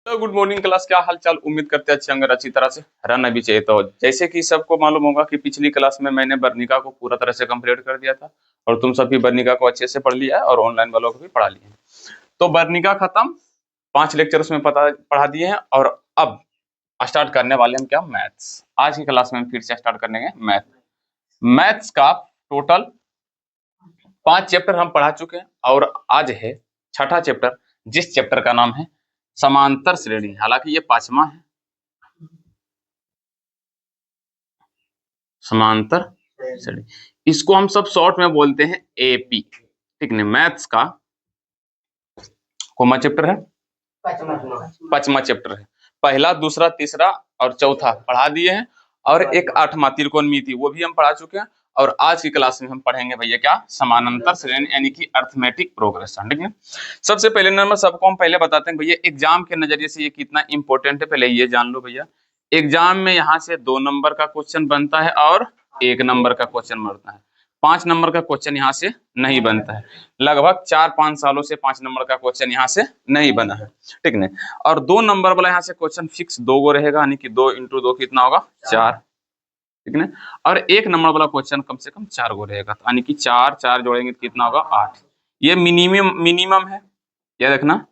तो good morning class, क्या हाल चाल। उम्मीद करते हैं अच्छे होंगे, अच्छी तरह से रहना भी चाहिए। तो जैसे कि सबको मालूम होगा कि पिछली क्लास में मैंने वर्णिका को पूरा तरह से कंप्लीट कर दिया था और तुम सभी वर्णिका को अच्छे से पढ़ लिया है और ऑनलाइन वालों को भी पढ़ा लिया है। तो वर्णिका खत्म, 5 लेक्चर उसमें पढ़ा दिए हैं और अब स्टार्ट करने वाले हम क्या, मैथ्स। आज की क्लास में फिर से स्टार्ट करेंगे मैथ्स का टोटल 5 चैप्टर हम पढ़ा चुके हैं और आज है छठा चैप्टर, जिस चैप्टर का नाम है समांतर श्रेणी। हालांकि ये 5वां है, समांतर श्रेणी। इसको हम सब शॉर्ट में बोलते हैं एपी। ठीक है, मैथ्स का कौन चैप्टर है? 5वां चैप्टर है। पहला, दूसरा, तीसरा और चौथा पढ़ा दिए हैं और एक 8वां त्रिकोणमिति वो भी हम पढ़ा चुके हैं। और आज की क्लास में हम पढ़ेंगे भैया क्या, समानांतर श्रेणी यानी कि अर्थमेटिक प्रोग्रेशन। ठीक है, सबसे पहले नंबर सबको हम पहले बताते हैं भैया एग्जाम के नजरिए से ये कितना इंपॉर्टेंट है, पहले ये जान लो भैया। एग्जाम में यहाँ से 2 नंबर का क्वेश्चन बनता है और 1 नंबर का क्वेश्चन बनता है। 5 नंबर का क्वेश्चन यहाँ से नहीं बनता है। लगभग 4-5 सालों से 5 नंबर का क्वेश्चन यहाँ से नहीं बना है। ठीक है, और 2 नंबर वाला यहाँ से क्वेश्चन फिक्स 2 गो रहेगा, यानी कि 2 × 2 कितना होगा, 4। ठीक है, और 1 नंबर वाला क्वेश्चन कम से कम 4 गो रहेगा, यानी कि 4 जोड़ेंगे तो कितना होगा, 8। ये मिनिमम है, याद रखना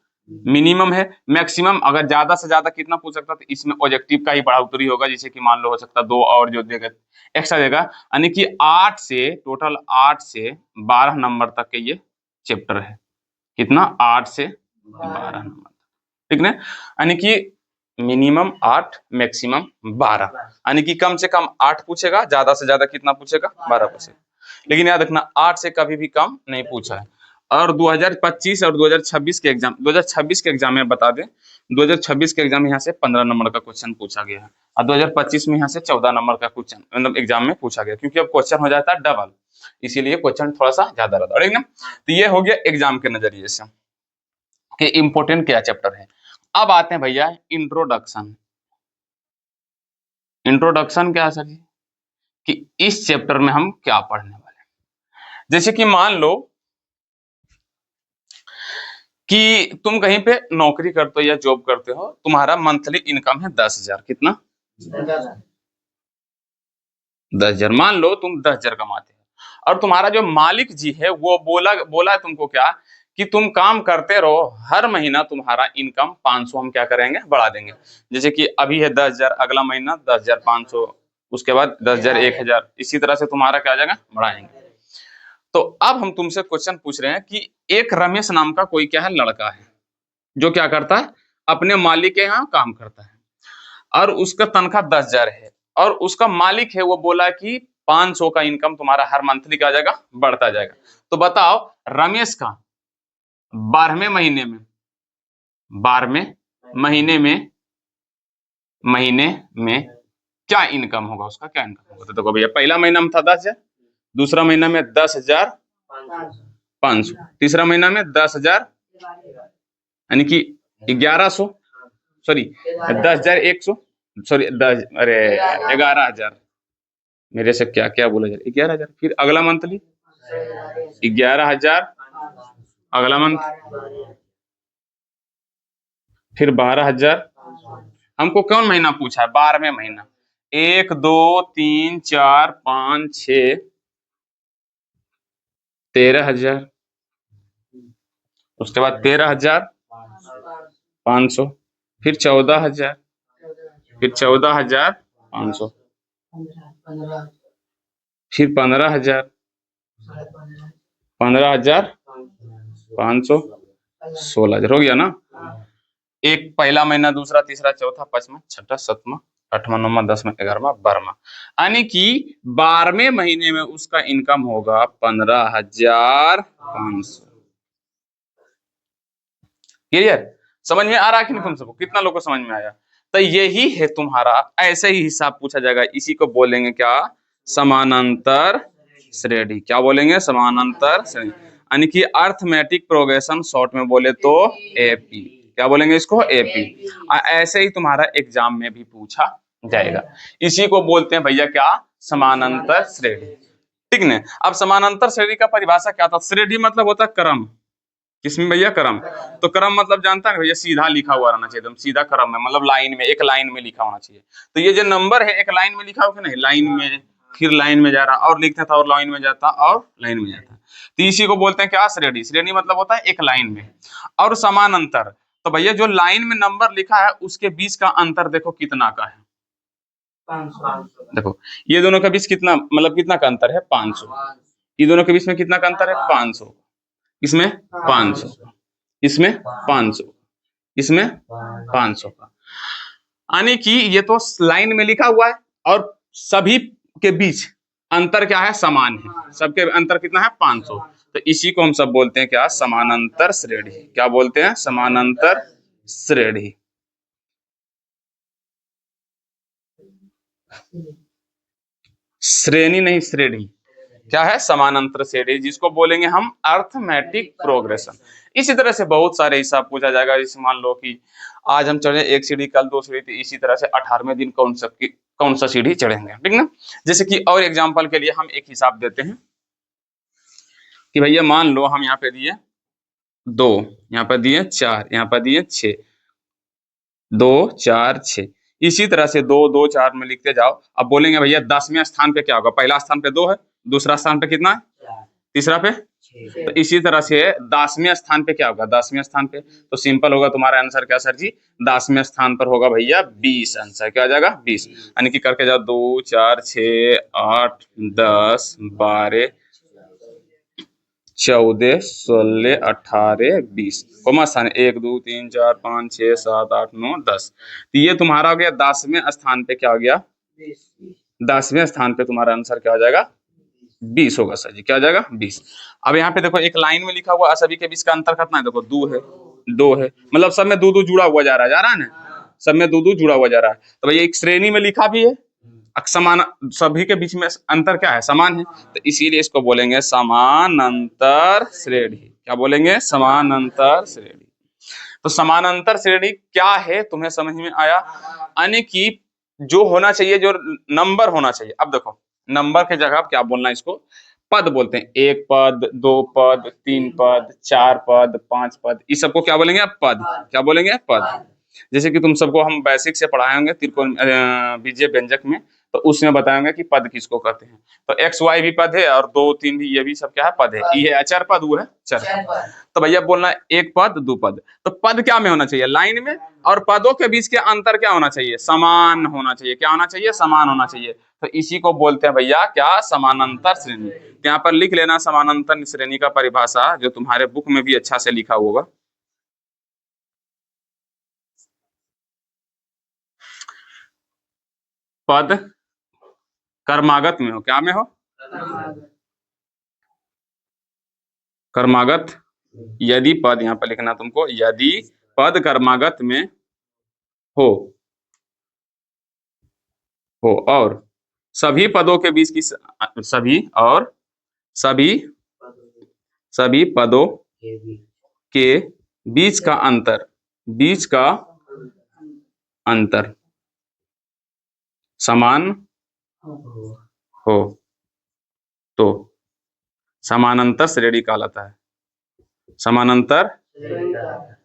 मिनिमम है। मैक्सिमम अगर ज्यादा से ज्यादा कितना पूछ सकता, तो इसमें ऑब्जेक्टिव का ही बढ़ोतरी होगा। जैसे कि मान लो हो सकता 2 और जो देगा एक्स्ट्रा देगा, यानी कि 8 से टोटल 8 से 12 नंबर तक के ये चैप्टर है। कितना, 8 से 12 नंबर। ठीक है, यानी कि मिनिमम 8, मैक्सिमम 12, यानी कि कम से कम 8 पूछेगा, ज्यादा से ज्यादा कितना पूछेगा, 12 पूछेगा। लेकिन याद रखना 8 से कभी भी कम नहीं पूछा है। और 2025 और 2026 के एग्जाम, 2026 के एग्जाम में बता दें, 2026 के एग्जाम में यहाँ से 15 नंबर का क्वेश्चन पूछा गया है और 2025 में यहाँ से 14 नंबर का क्वेश्चन मतलब एग्जाम में पूछा गया, क्योंकि अब क्वेश्चन हो जाता है डबल, इसीलिए क्वेश्चन थोड़ा सा ज्यादा रहता है। तो ये हो गया एग्जाम के नजरिए से कि इंपोर्टेंट क्या चैप्टर है। अब आते हैं भैया इंट्रोडक्शन। इंट्रोडक्शन क्या है सर जी, कि इस चैप्टर में हम क्या पढ़ने वाले हैं। जैसे कि मान लो कि तुम कहीं पे नौकरी करते हो या जॉब करते हो, तुम्हारा मंथली इनकम है 10,000। कितना, 10,000। मान लो तुम 10,000 कमाते हो और तुम्हारा जो मालिक जी है वो बोला है तुमको क्या, कि तुम काम करते रहो, हर महीना तुम्हारा इनकम 500 हम क्या करेंगे, बढ़ा देंगे। जैसे कि अभी है 10,000, अगला महीना 10,500, उसके बाद 10,000, 1,000, इसी तरह से तुम्हारा क्या आ जाएगा, बढ़ाएंगे। तो अब हम तुमसे क्वेश्चन पूछ रहे हैं कि एक रमेश नाम का कोई क्या है, लड़का है, जो क्या करता है, अपने मालिक के यहाँ काम करता है और उसका तनख्वाह 10,000 है और उसका मालिक है वो बोला कि 500 का इनकम तुम्हारा हर मंथली का जाएगा, बढ़ता जाएगा। तो बताओ रमेश का 12वें महीने में क्या इनकम होगा, उसका क्या इनकम होगा। तो देखो भैया, पहला महीना में था 10,000, दूसरा महीना में 10,500, तीसरा महीना में 10,000, यानी कि 1100, सॉरी 10,100, सॉरी 11,000। मेरे से क्या क्या बोला जाए, 11,000। फिर अगला मंथली 11,000, अगला मंथ फिर 12,000। हमको कौन महीना पूछा है, 12वें महीना। 1 2 3 4 5 6 13,000, उसके बाद 13,500, फिर 14,000, फिर 14,500, फिर 15,000, 15,500, 16,000 हो गया ना। एक पहला महीना, दूसरा, तीसरा, चौथा, पांचवा, छठा, सातवां, 8वां, 9वां, 10वां, 11वां, 12वां, यानी कि 12वें महीने में उसका इनकम होगा 15,500। क्लियर, समझ में आ रहा है कि नहीं तुम सबको, कितना लोगों को समझ में आया। तो यही है तुम्हारा, ऐसे ही हिसाब पूछा जाएगा, इसी को बोलेंगे क्या, समानांतर श्रेणी। क्या बोलेंगे, समानांतर श्रेणी, यानी कि अर्थमेटिक प्रोग्रेशन, शॉर्ट में बोले तो एपी। क्या बोलेंगे इसको, एपी। ऐसे ही तुम्हारा एग्जाम में भी पूछा जाएगा। इसी को बोलते हैं भैया क्या, समानांतर श्रेणी। ठीक है, अब समानांतर श्रेणी का परिभाषा क्या था, श्रेणी मतलब होता है क्रम, किसमें भैया? क्रम। तो क्रम मतलब जानता है भैया, सीधा लिखा हुआ रहना चाहिए, एकदम सीधा क्रम में, मतलब लाइन में, एक लाइन में लिखा होना चाहिए। तो ये जो नंबर है एक लाइन में लिखा हो कि नहीं, लाइन में, फिर लाइन में जा रहा और लिखता था और लाइन में जाता और लाइन में जाता। तो इसी को बोलते हैं क्या? श्रेणी। श्रेणी मतलब होता है एक लाइन में। और समानांतर, तो भैया जो लाइन में नंबर लिखा है उसके बीच का अंतर देखो कितना का है। 500। देखो ये दोनों के बीच कितना, मतलब कितना का अंतर है? 500। ये दोनों के बीच में कितना का अंतर है? 500। इसमें 500, इसमें 500, इसमें 500 का। यानी कि ये तो लाइन में लिखा हुआ है और सभी के बीच अंतर क्या है? समान है। सबके अंतर कितना है? 500। तो इसी को हम सब बोलते हैं क्या? समानांतर श्रेणी। क्या बोलते हैं? समानांतर श्रेणी। श्रेणी नहीं, श्रेणी। क्या है? समानांतर श्रेणी, जिसको बोलेंगे हम अर्थमेटिक प्रोग्रेशन। इसी तरह से बहुत सारे हिसाब पूछा जाएगा। जैसे मान लो कि आज हम चढ़े 1 सीढ़ी, कल 2 सीढ़ी, तो इसी तरह से 18वें दिन कौन सा सीढ़ी चढ़ेंगे, ठीक ना। जैसे कि और एग्जांपल के लिए हम एक हिसाब देते हैं कि भैया मान लो हम यहाँ पे दिए 2, यहाँ पर दिए 4, यहाँ पर दिए 6, 2 4 6। इसी तरह से 2 2 4 में लिखते जाओ। अब बोलेंगे भैया 10वें स्थान पे क्या होगा? पहला स्थान पे 2 है, दूसरा स्थान पे कितना है? तीसरा पे। तो इसी तरह से 10वें स्थान पे क्या होगा? 10वें स्थान पे तो सिंपल होगा तुम्हारा आंसर क्या सर जी? 10वें स्थान पर होगा भैया 20। आंसर क्या आ जाएगा? 20। यानी कि करके जाओ 2 4 6 8 10 12 14 16 18 20। कौन स्थान? 1 2 3 4 5 6 7 8 9 10। तो ये तुम्हारा हो गया 10वें स्थान पे। क्या हो गया? 10वें स्थान पे तुम्हारा आंसर क्या हो जाएगा? 20 होगा सर जी। क्या हो जाएगा? 20। अब यहाँ पे देखो एक लाइन में लिखा हुआ सभी के बीच का अंतर कितना है? देखो 2 है, 2 है, मतलब सब में 2 2 जुड़ा हुआ जा रहा है ना, सब में 2 2 जुड़ा हुआ जा रहा है। तो भैया एक श्रेणी में लिखा भी है, समान, सभी के बीच में अंतर क्या है? समान है। तो इसीलिए इसको बोलेंगे समानांतर श्रेणी। क्या बोलेंगे? समानांतर श्रेणी। तो समानांतर श्रेणी क्या है तुम्हें समझ में आया? यानी कि जो होना चाहिए, जो नंबर होना चाहिए। अब देखो नंबर के जगह क्या बोलना, इसको पद बोलते हैं। 1 पद, 2 पद, 3 पद, 4 पद, 5 पद, इस सबको क्या बोलेंगे? पद। क्या बोलेंगे? पद। जैसे कि तुम सबको हम बेसिक से पढ़ाए होंगे त्रिकोण बीजीय व्यंजक में, तो उसमें बताएंगे कि पद किसको कहते हैं। तो एक्स वाई भी पद है और 2 3 भी, ये भी सब क्या है? पद है। ये है अचर पद, वो है चर पद। तो भैया बोलना 1 पद 2 पद। तो पद क्या में होना चाहिए? लाइन में। और पदों के बीच के अंतर क्या होना चाहिए? समान होना चाहिए। क्या होना चाहिए? समान होना चाहिए। तो इसी को बोलते हैं भैया क्या? समानांतर श्रेणी। यहाँ पर लिख लेना समानांतर श्रेणी का परिभाषा, जो तुम्हारे बुक में भी अच्छा से लिखा होगा। पद कर्मागत में हो। क्या में हो? कर्मागत। यदि पद, यहाँ पर लिखना तुमको, यदि पद कर्मागत में हो और सभी पदों के बीच की सभी पदों के बीच का अंतर समान हो तो समानांतर श्रेणी कहलाता है। समानांतर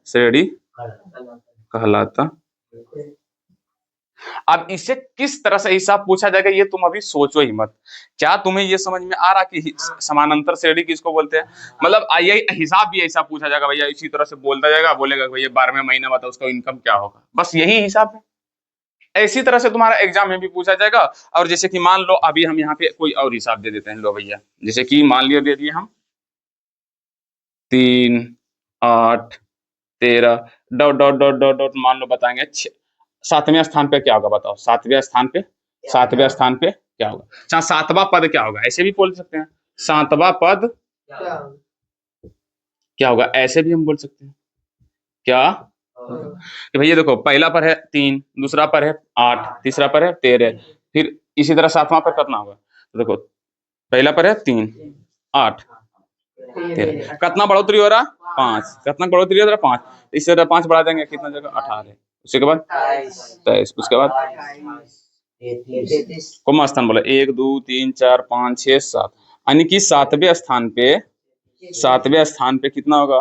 श्रेणी कहलाता। अब इसे किस तरह से हिसाब पूछा जाएगा ये तुम अभी सोचो ही मत। क्या तुम्हें ये समझ में आ रहा कि समानांतर श्रेणी किसको बोलते हैं? मतलब ये हिसाब भी ऐसा पूछा जाएगा भैया, इसी तरह से बोलता जाएगा, बोलेगा भैया 12वें महीने बताओ उसका इनकम क्या होगा, बस यही हिसाब है। इसी तरह से तुम्हारा एग्जाम में भी पूछा जाएगा। और जैसे कि मान लो अभी हम यहाँ पे कोई और हिसाब दे देते हैं। लो भैया, जैसे कि मान लिया दे दिए हम 3 8 13 dot dot dot dot dot, मान लो बताएंगे 7वें स्थान पे क्या होगा? बताओ 7वें स्थान पे, 7वें स्थान पे क्या होगा? अच्छा 7वां पद क्या होगा? ऐसे भी बोल सकते हैं 7वां पद क्या होगा, ऐसे भी हम बोल सकते हैं। क्या कि भैया देखो पहला पर है 3, दूसरा पर है 8, तीसरा पर है 13, फिर इसी तरह 7वां पर कितना होगा? तो देखो पहला पर है 3 8 13, कितना बढ़ोतरी हो रहा? 5। कितना बढ़ोतरी हो रहा? 5। इसी तरह 5 बढ़ा देंगे कितना जगह? 18। उसके बाद 23, उसके बाद कौन स्थान बोला? 1 2 3 4 5 6 7, यानी कि 7वें स्थान पे कितना होगा?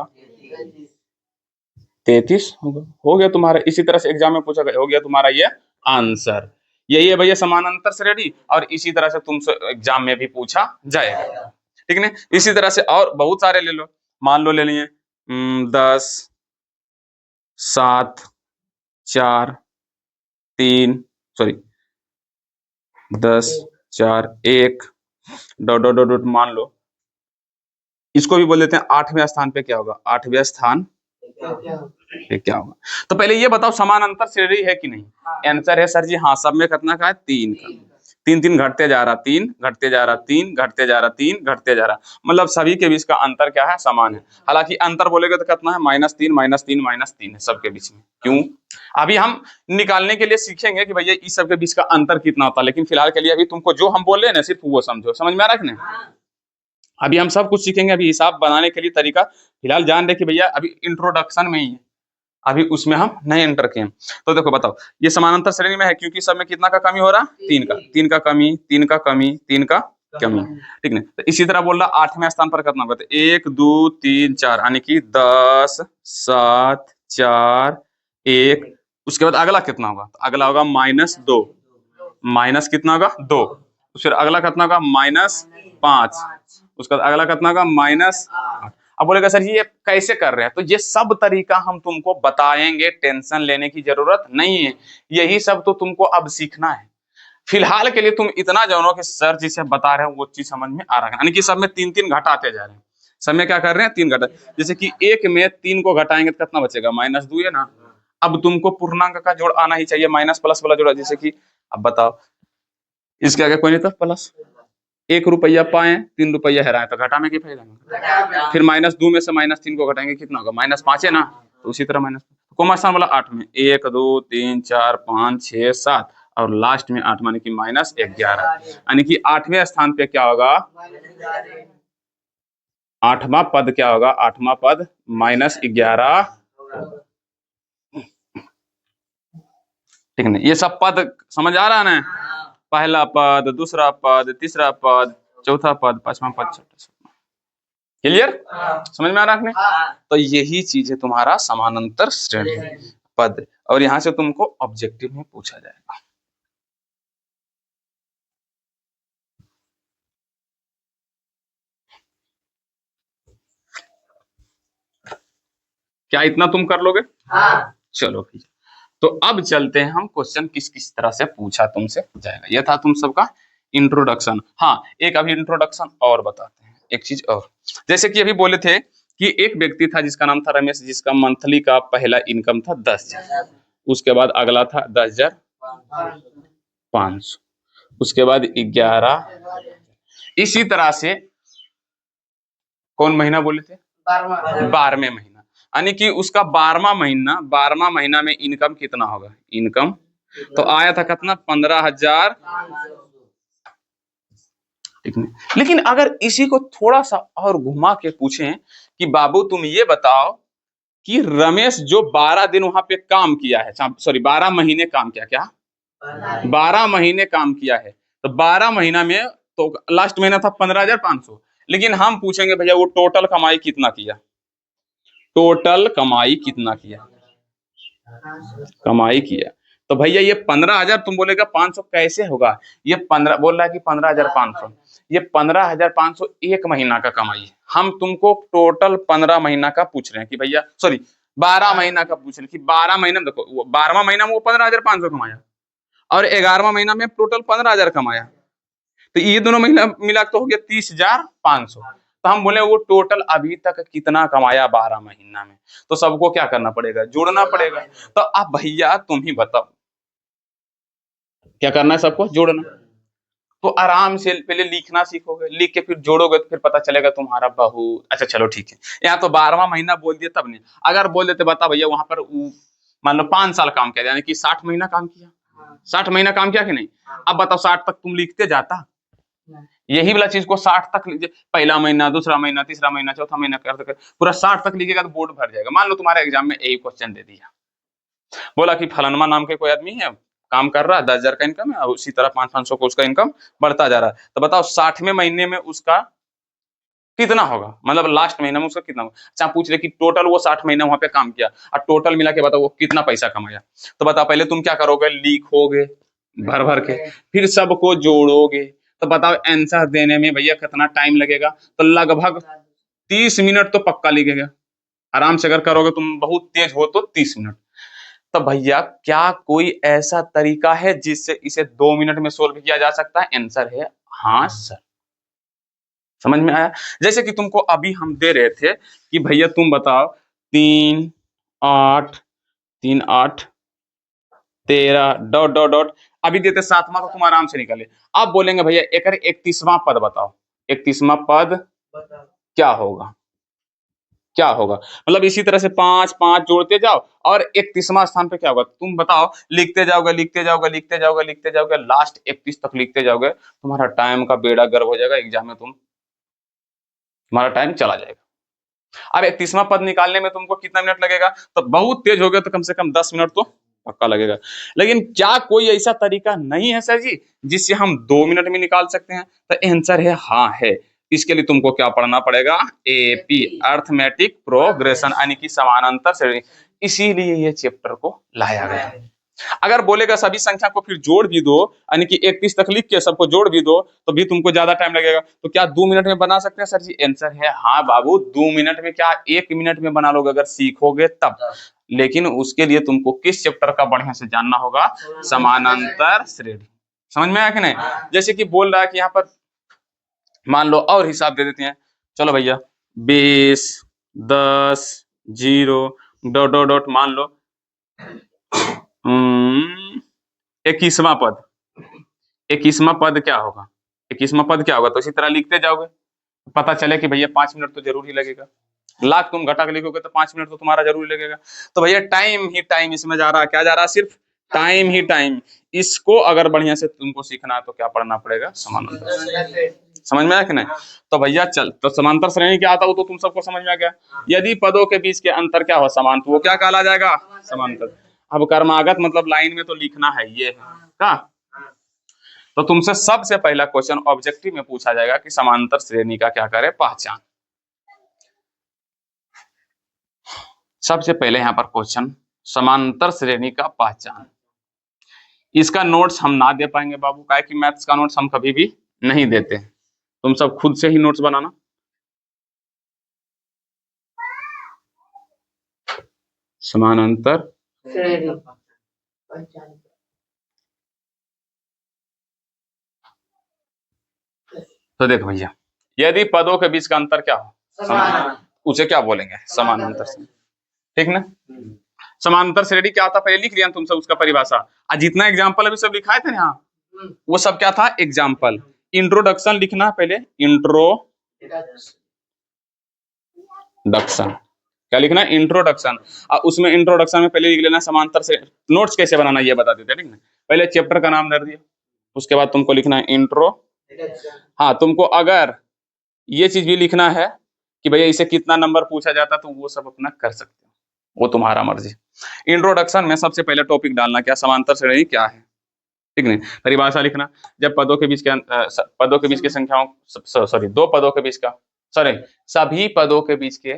33 होगा। हो गया तुम्हारा, इसी तरह से एग्जाम में पूछा गया, हो गया तुम्हारा ये आंसर। यही है भैया समानांतर श्रेणी, और इसी तरह से तुमसे एग्जाम में भी पूछा जाएगा, ठीक है। इसी तरह से और बहुत सारे ले लो, मान लो ले लिए 10 7 4 3 sorry 10 4 1 dot dot dot dot, मान लो इसको भी बोल देते हैं 8वें स्थान पे क्या होगा, 8वें स्थान पे क्या होगा। तो पहले ये बताओ समानांतर श्रेणी है कि नहीं। आंसर है सर जी हाँ, सब में कितना का है, 3 का। 3 3 घटते जा रहा, 3 घटते जा रहा, 3 घटते जा रहा, 3 घटते जा रहा, मतलब सभी के बीच का अंतर क्या है, समान है। हालांकि अंतर बोलेगे तो कितना है, -3 -3 -3 है सबके बीच में। क्यों, अभी हम निकालने के लिए सीखेंगे कि भैया इस सब के बीच का अंतर कितना होता है, लेकिन फिलहाल के लिए अभी तुमको जो हम बोल रहे हैं ना सिर्फ वो समझो, समझ में आ रहा है कि नहीं। अभी हम सब कुछ सीखेंगे, अभी हिसाब बनाने के लिए तरीका फिलहाल जान रहे कि भैया अभी इंट्रोडक्शन में ही है, अभी उसमें हम नहीं एंटर किए। तो देखो बताओ, ये समानांतर श्रेणी में है क्योंकि सब में कितना का कमी हो रहा, 3 का, 3 का कमी, 3 का कमी, 3 का कमी, ठीक है। तो इसी तरह बोल रहा 8वें स्थान पर कितना होगा, 1 2 3 4, यानी कि 10 7 4 1। उसके बाद अगला कितना होगा, तो अगला होगा -2, माइनस कितना होगा 2। फिर अगला कितना होगा -5, उसका अगला कितना होगा -8। अब बोलेगा सर ये कैसे कर रहे हैं, तो ये सब तरीका हम तुमको बताएंगे, टेंशन लेने की जरूरत नहीं है, यही सब तो तुमको अब सीखना है। फिलहाल के लिए तुम इतना जानो कि सर जिसे बता रहे हैं वो चीज समझ में आ रहा है, यानी कि सब में 3 3 घटाते जा रहे हैं, सब में क्या कर रहे हैं 3 घटा, जैसे कि 1 में 3 को घटाएंगे तो कितना बचेगा, -2 है ना। अब तुमको पूर्णांक का जोड़ आना ही चाहिए, माइनस प्लस वाला जोड़, जैसे कि अब बताओ इसके आगे कोई नहीं था प्लस, 1 रुपया पाए 3 रुपया हराए, तो घटा में क्या फायदा। फिर -2 में से -3 को घटाएंगे कितना होगा, -5 है ना। तो उसी तरह माइनस कोमा स्थान वाला 8 में 1 2 3 4 5 6 7 और लास्ट में 8 माने कि -11, यानी कि 8वें स्थान पे क्या होगा, 8वां पद क्या होगा, 8वां पद -11, ठीक है। ये सब पद समझ आ रहा है ना, पहला पद, दूसरा पद, तीसरा पद, चौथा पद, 5वां पद, छठा। क्लियर, समझ में आ रहा है। तो यही चीज है तुम्हारा समानांतर श्रेणी पद, और यहां से तुमको ऑब्जेक्टिव में पूछा जाएगा। क्या इतना तुम कर लोगे, चलो भैया। तो अब चलते हैं हम क्वेश्चन किस किस तरह से पूछा तुमसे जाएगा। यह था तुम सबका इंट्रोडक्शन। हाँ, एक अभी इंट्रोडक्शन और बताते हैं, एक चीज और, जैसे कि अभी बोले थे कि एक व्यक्ति था जिसका नाम था रमेश, जिसका मंथली का पहला इनकम था 10,000, उसके बाद अगला था 10,500, उसके बाद 11, इसी तरह से कौन महीना बोले थे, 12वें महीना, यानी कि उसका 12वां महीना में इनकम कितना होगा, इनकम तो आया था कितना 15,000, ठीक है। लेकिन अगर इसी को थोड़ा सा और घुमा के पूछें कि बाबू तुम ये बताओ कि रमेश जो 12 दिन वहां पे काम किया है, सॉरी 12 महीने काम किया, क्या 12 महीने काम किया है, तो 12 महीना में तो लास्ट महीना था 15,500, लेकिन हम पूछेंगे भैया वो टोटल कमाई कितना किया, टोटल कमाई कितना किया, कमाई किया। तो भैया ये 15,000 तुम बोलेगा 500 कैसे होगा, ये 15 बोल रहा है कि 15,500, ये 15,500 एक महीना का कमाई है। हम तुमको टोटल 15 महीना का पूछ रहे हैं कि भैया, सॉरी 12 महीना का पूछ रहे हैं कि 12 महीना में देखो 12वां महीना में वो 15,500 कमाया और 11वां महीना में टोटल 15,000 कमाया, तो ये दोनों महीना मिला तो हो गया 30,500। तो हम बोले वो टोटल अभी तक कितना कमाया 12 महीना में, तो सबको क्या करना पड़ेगा, जोड़ना पड़ेगा। तो अब भैया तुम ही बताओ क्या करना है, सबको जोड़ना। तो आराम से पहले लिखना सीखोगे, लिख के फिर जोड़ोगे तो फिर पता चलेगा तुम्हारा बहुत अच्छा। चलो ठीक है, यहाँ तो 12वां महीना बोल दिया तब नहीं, अगर बोल देते बता भैया वहां पर मान लो 5 साल काम किया, यानी कि 60 महीना काम किया, 60 महीना काम किया कि नहीं, अब बताओ 60 तक तुम लिखते जाता, यही वाला चीज को 60 तक लीजिए, पहला महीना, दूसरा महीना, तीसरा महीना, चौथा महीना करते पूरा 60 तक लिखिएगा तो बोर्ड भर जाएगा। मान लो तुम्हारे एग्जाम में यही क्वेश्चन दे दिया, बोला कि फलानमा नाम के कोई आदमी है, काम कर रहा है, 10,000 का इनकम है और उसी तरह 500-500 को उसका इनकम बढ़ता जा रहा है, तो बताओ 60वें महीने में उसका कितना होगा, मतलब लास्ट महीना में उसका कितना होगा। अच्छा पूछ रहे कि टोटल वो 60 महीना वहां पे काम किया और टोटल मिला के बताओ वो कितना पैसा कमाया। तो बताओ पहले तुम क्या करोगे, लिखोगे भर भर के, फिर सबको जोड़ोगे। तो बताओ आंसर देने में भैया कितना टाइम लगेगा। तो लगभग 30 मिनट तो पक्का लगेगा आराम से। अगर करोगे तुम बहुत तेज हो तो 30 मिनट। तो भैया क्या कोई ऐसा तरीका है जिससे इसे 2 मिनट में सोल्व किया जा सकता है? आंसर है हाँ सर। समझ में आया? जैसे कि तुमको अभी हम दे रहे थे कि भैया तुम बताओ 3 8 3 8 13 डॉट डॉट डॉट, अभी देते 7वां तो तुम आराम से निकाले। अब बोलेंगे भैया एक 31वां पद बताओ, 31वां पद क्या होगा, क्या होगा। मतलब इसी तरह से 5 5 जोड़ते जाओ और 31वां स्थान पे क्या होगा तुम बताओ। लिखते जाओगे लिखते जाओगे लिखते जाओगे लिखते जाओगे, लास्ट 31 तक लिखते जाओगे, तुम्हारा टाइम का बेड़ा गर्क हो जाएगा। एग्जाम में तुम्हारा टाइम चला जाएगा। अब 31वां पद निकालने में तुमको कितना मिनट लगेगा? तो बहुत तेज हो गया तो कम से कम 10 मिनट तो पक्का लगेगा। लेकिन क्या कोई ऐसा तरीका नहीं है सर जी जिससे हम 2 मिनट में निकाल सकते हैं? तो आंसर है हाँ है। इसके लिए तुमको क्या पढ़ना पड़ेगा? एपी, अर्थमेटिक प्रोग्रेशन, यानी कि समानांतर श्रेणी। इसीलिए ये चैप्टर को लाया गया। अगर बोलेगा सभी संख्या को फिर जोड़ भी दो, यानी कि 31 तक लिख के सबको जोड़ भी दो, तो भी तुमको ज्यादा टाइम लगेगा। तो क्या 2 मिनट में बना सकते हैं सर जी? आंसर है हाँ बाबू, 2 मिनट में क्या 1 मिनट में बना लोगे अगर सीखोगे तब। लेकिन उसके लिए तुमको किस चैप्टर का बढ़िया से जानना होगा? समानांतर श्रेणी। समझ में आया कि नहीं? जैसे कि बोल रहा है कि यहाँ पर मान लो और हिसाब दे देते हैं। चलो भैया 20 10 0 डॉट डॉट डॉट, मान लो 21वां पद। 21वां पद क्या होगा? 21वां पद क्या होगा? तो इसी तरह लिखते जाओगे, पता चले कि भैया 5 मिनट तो जरूर ही लगेगा। लाख तुम घटा के लिखोगे तो 5 मिनट तो तुम्हारा जरूर लगेगा। तो भैया टाइम ही टाइम इसमें जा रहा है। क्या जा रहा है? सिर्फ टाइम ही टाइम। इसको अगर बढ़िया से तुमको सीखना है तो क्या पढ़ना पड़ेगा? समानांतर। समझ में आया कि नहीं? तो भैया चल, तो समांतर श्रेणी क्या आता है वो तो तुम सबको समझ में आ गया। यदि पदों के बीच के अंतर क्या हो समान, तो वो क्या कहला जाएगा? समांतर। अब कर्मागत मतलब लाइन में तो लिखना है, ये है क्या? तो तुमसे सबसे पहला क्वेश्चन ऑब्जेक्टिव में पूछा जाएगा कि समांतर श्रेणी का क्या करे पहचान। सबसे पहले यहाँ पर क्वेश्चन, समांतर श्रेणी का पहचान। इसका नोट्स हम ना दे पाएंगे बाबू, काहे कि मैथ्स का नोट्स हम कभी भी नहीं देते। तुम सब खुद से ही नोट्स बनाना। समानांतर तो देख भैया, यदि पदों के बीच का अंतर क्या हो? समान। उसे क्या बोलेंगे? समानांतर श्रेणी। ठीक ना? समांतर श्रेणी क्या था पहले लिख लिया तुम सब उसका परिभाषा। आज जितना एग्जांपल अभी सब लिखाए थे ना, वो सब क्या था? एग्जांपल। इंट्रोडक्शन लिखना पहले, इंट्रोडक्शन। क्या लिखना? इंट्रोडक्शन। और उसमें इंट्रोडक्शन में पहले लिख लेना समांतर से नोट्स कैसे बनाना ये बता देते हैं। ठीक ना? पहले चैप्टर का नाम दे दिया, उसके बाद तुमको लिखना है इंट्रो। हाँ, तुमको अगर ये चीज भी लिखना है कि भैया इसे कितना नंबर पूछा जाता तो वो सब अपना कर सकते हो, वो तुम्हारा मर्जी। इंट्रोडक्शन में सबसे पहले टॉपिक डालना क्या? समांतर श्रेणी क्या है। ठीक नहीं? परिभाषा लिखना, जब पदों के बीच के पदों के बीच की संख्याओं, सॉरी दो पदों के बीच का, सॉरी सभी पदों के बीच के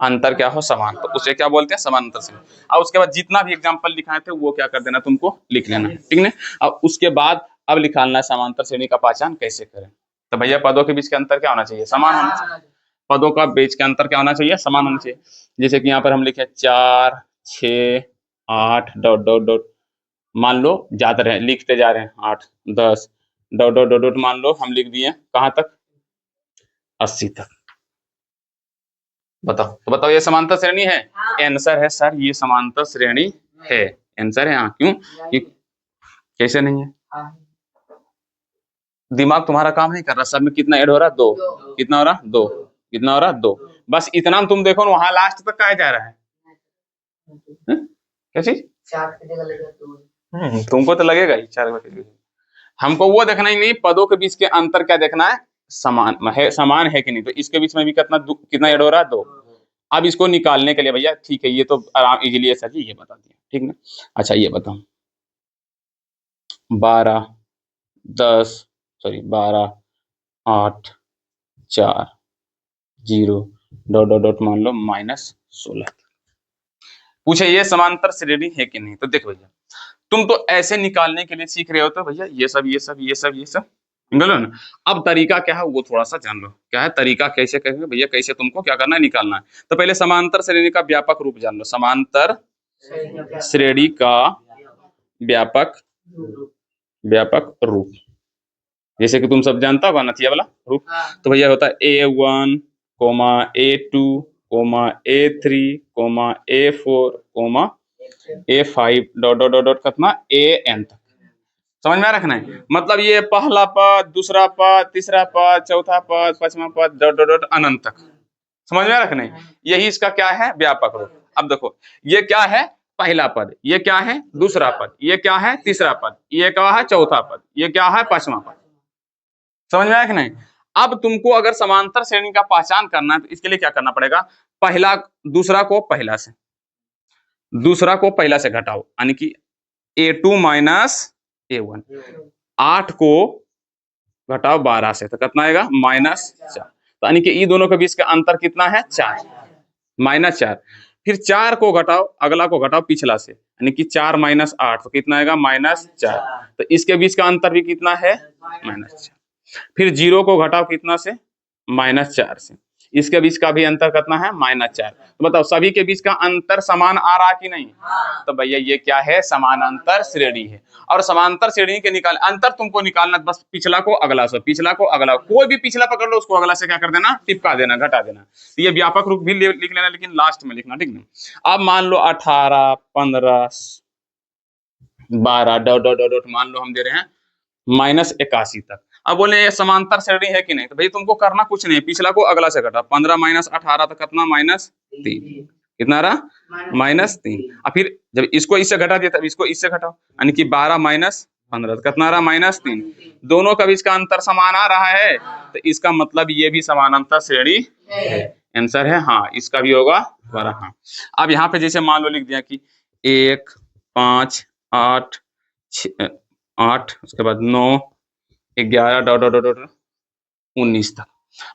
अंतर क्या हो? समान, तो उसे क्या बोलते हैं? समांतर श्रेणी। और उसके बाद जितना भी एग्जांपल लिखाए थे वो क्या कर देना तुमको? लिख लेना। ठीक है? अब उसके बाद अब निकालना है समांतर श्रेणी का पहचान कैसे करें। तो भैया पदों के बीच के अंतर क्या होना चाहिए? समान होना चाहिए। पदों का बीच के अंतर क्या होना चाहिए? समान होना चाहिए। जैसे कि यहाँ पर हम लिखे 4 6 8 डॉट डॉट डॉट, मान लो ज्यादा रहे लिखते जा रहे हैं 8 10 डॉट डॉट डॉट डॉट, मान लो हम लिख दिए कहाँ तक? 80 तक। बताओ, तो बताओ ये समांतर श्रेणी है? आंसर है सर ये समांतर श्रेणी है। आंसर है हाँ। क्यों? कैसे नहीं है? दिमाग तुम्हारा काम नहीं कर रहा। सब में कितना ऐड हो रहा है? 2। कितना हो रहा? 2। कितना हो रहा? 2। बस इतना तुम देखो ना, वहां लास्ट तक क्या जा रहा है? क्या चीज? तुमको तो लगेगा ही 4 बटे। हमको वो देखना ही नहीं, पदों के बीच के अंतर क्या देखना है? समान है कि नहीं। तो इसके बीच में भी कितना ऐड हो रहा है? 2। अब इसको निकालने के लिए भैया ठीक है, ये तो आराम इजीली है सर जी, ये बता दिया। ठीक ना? अच्छा ये बताओ 12 10 सॉरी 12 8 4 0 डॉट डॉट डॉट मान लो -16। पूछे ये समांतर श्रेणी है कि नहीं। तो देखो भैया, तुम तो ऐसे निकालने के लिए सीख रहे हो, तो भैया ये सब निकालो ना। अब तरीका क्या है वो थोड़ा सा जान लो। क्या है तरीका, कैसे कहेंगे भैया, कैसे तुमको क्या करना है, निकालना है। तो पहले समांतर श्रेणी का व्यापक रूप जान लो। समांतर श्रेणी का व्यापक रूप, जैसे कि तुम सब जानता होगा नथिया वाला रूप। तो भैया होता है A1, A2, A3, A4, A5 dot dot dot dot कितना AN तक। समझ में आ रखना है। मतलब ये पहला पद, दूसरा पद, तीसरा पद, चौथा पद, पांचवा पद, डॉट डॉट डॉट अनंत तक। समझ में आ रखना है। यही इसका क्या है, व्यापक रूप। अब देखो ये क्या है, पहला पद, ये क्या है, दूसरा पद, ये क्या है, तीसरा पद, ये क्या है, चौथा पद, ये क्या है, पांचवा पद। समझ में आया कि नहीं। अब तुमको अगर समांतर श्रेणी का पहचान करना है तो इसके लिए क्या करना पड़ेगा, पहला दूसरा को पहला से, दूसरा को पहला से घटाओ, यानी कि A2 माइनस A1। 8 को घटाओ 12 से, तो कितना आएगा, -4। तो यानी कि ये दोनों के बीच का अंतर कितना है, 4, -4। फिर 4 को घटाओ, अगला को घटाओ पिछला से, यानी कि 4 माइनस 8, तो कितना आएगा, -4। तो इसके बीच का अंतर भी कितना है, -4। फिर 0 को घटाओ कितना से, -4 से, इसके बीच का भी अंतर कितना है, -4। तो बताओ सभी के बीच का अंतर समान आ रहा कि नहीं। तो भैया ये क्या है, समानांतर श्रेणी है। और समांतर श्रेणी के निकाल अंतर तुमको निकालना, बस पिछला को अगला से, पिछला को अगला, कोई भी पिछला पकड़ लो, उसको अगला से क्या कर देना, टिपका देना, घटा देना। तो ये व्यापक रूप भी लिख लेना, लेकिन लास्ट में लिखना, ठीक ना। अब मान लो 18, 15, 12 डॉट डॉट डॉट मान लो हम दे रहे हैं -81 तक। अब बोले ये समांतर श्रेणी है कि नहीं। तो भाई तुमको करना कुछ नहीं, पिछला को अगला से घटा, 15 माइनस 18 तो कितना, -3। कितना रहा, -3। और फिर जब इसको इससे घटा दिया तब इसको इससे घटाओ, यानी कि 12 माइनस 15 तो कितना रहा, -3। दोनों का बीच का अंतर समान आ रहा है, तो इसका मतलब ये भी समानांतर श्रेणी है। आंसर है हाँ, इसका भी होगा हमारा हाँ। अब यहाँ पे जैसे मान लो लिख दिया कि 1, 5, 8, 8, उसके बाद 9, 11 डॉट डॉट डॉट 19 तक।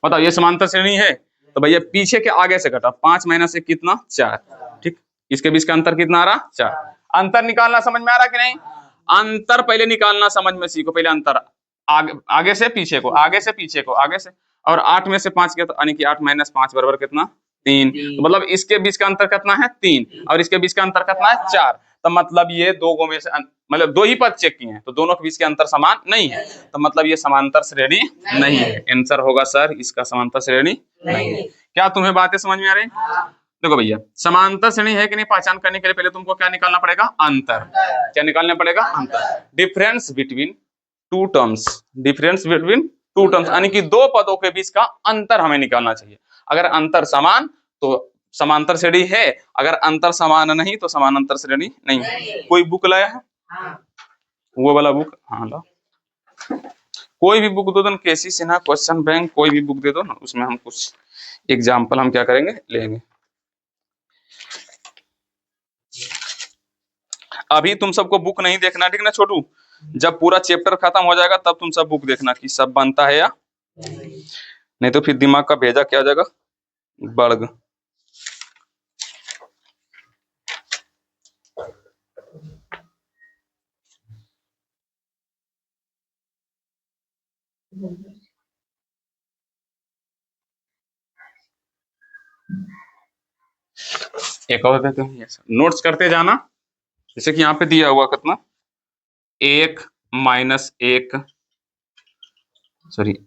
बताओ ये समांतर श्रेणी है। तो भैया पीछे के आगे से घटा, 5 माइनस 1 कितना, 4। ठीक, इसके बीच का अंतर कितना आ रहा, 4। अंतर निकालना समझ में आ रहा कि नहीं। अंतर पहले निकालना समझ में सीखो। पहले अंतर आगे से पीछे को, आगे से पीछे को, आगे से, और 8 में से 5 गया, तो यानी कि 8 माइनस 5 बराबर कितना, 3। तो मतलब इसके बीच का अंतर कितना है, 3, और इसके बीच का अंतर कितना है, 4। तो मतलब ये दो में से मतलब 2 ही पद चेक किए हैं, तो दोनों के बीच के अंतर समान नहीं है, तो मतलब ये समांतर श्रेणी नहीं है। आंसर होगा सर इसका समांतर श्रेणी नहीं है। क्या तुम्हें बातें समझ में आ रही। देखो भैया समांतर श्रेणी है कि नहीं पहचान करने के लिए पहले तुमको क्या निकालना पड़ेगा, अंतर। क्या निकालना पड़ेगा, अंतर। Difference between two terms, difference between two terms, यानी कि दो पदों के बीच का अंतर हमें निकालना चाहिए। अगर अंतर समान तो समांतर श्रेणी है, अगर अंतर समान नहीं तो समानांतर श्रेणी नहीं है। कोई बुक लाया है, वो वाला बुक, हाँ ला, कोई भी बुक दो दो, केसी सिन्हा क्वेश्चन बैंक, कोई भी बुक दे दो ना, उसमें हम कुछ एग्जाम्पल हम क्या करेंगे, लेंगे। अभी तुम सबको बुक नहीं देखना, ठीक ना छोटू। जब पूरा चैप्टर खत्म हो जाएगा तब तुम सब बुक देखना कि सब बनता है या नहीं, तो फिर दिमाग का भेजा क्या हो जाएगा, बढ़। एक और देते हैं, नोट्स करते जाना। जैसे कि यहाँ पे दिया हुआ कितना, 1 minus 1, sorry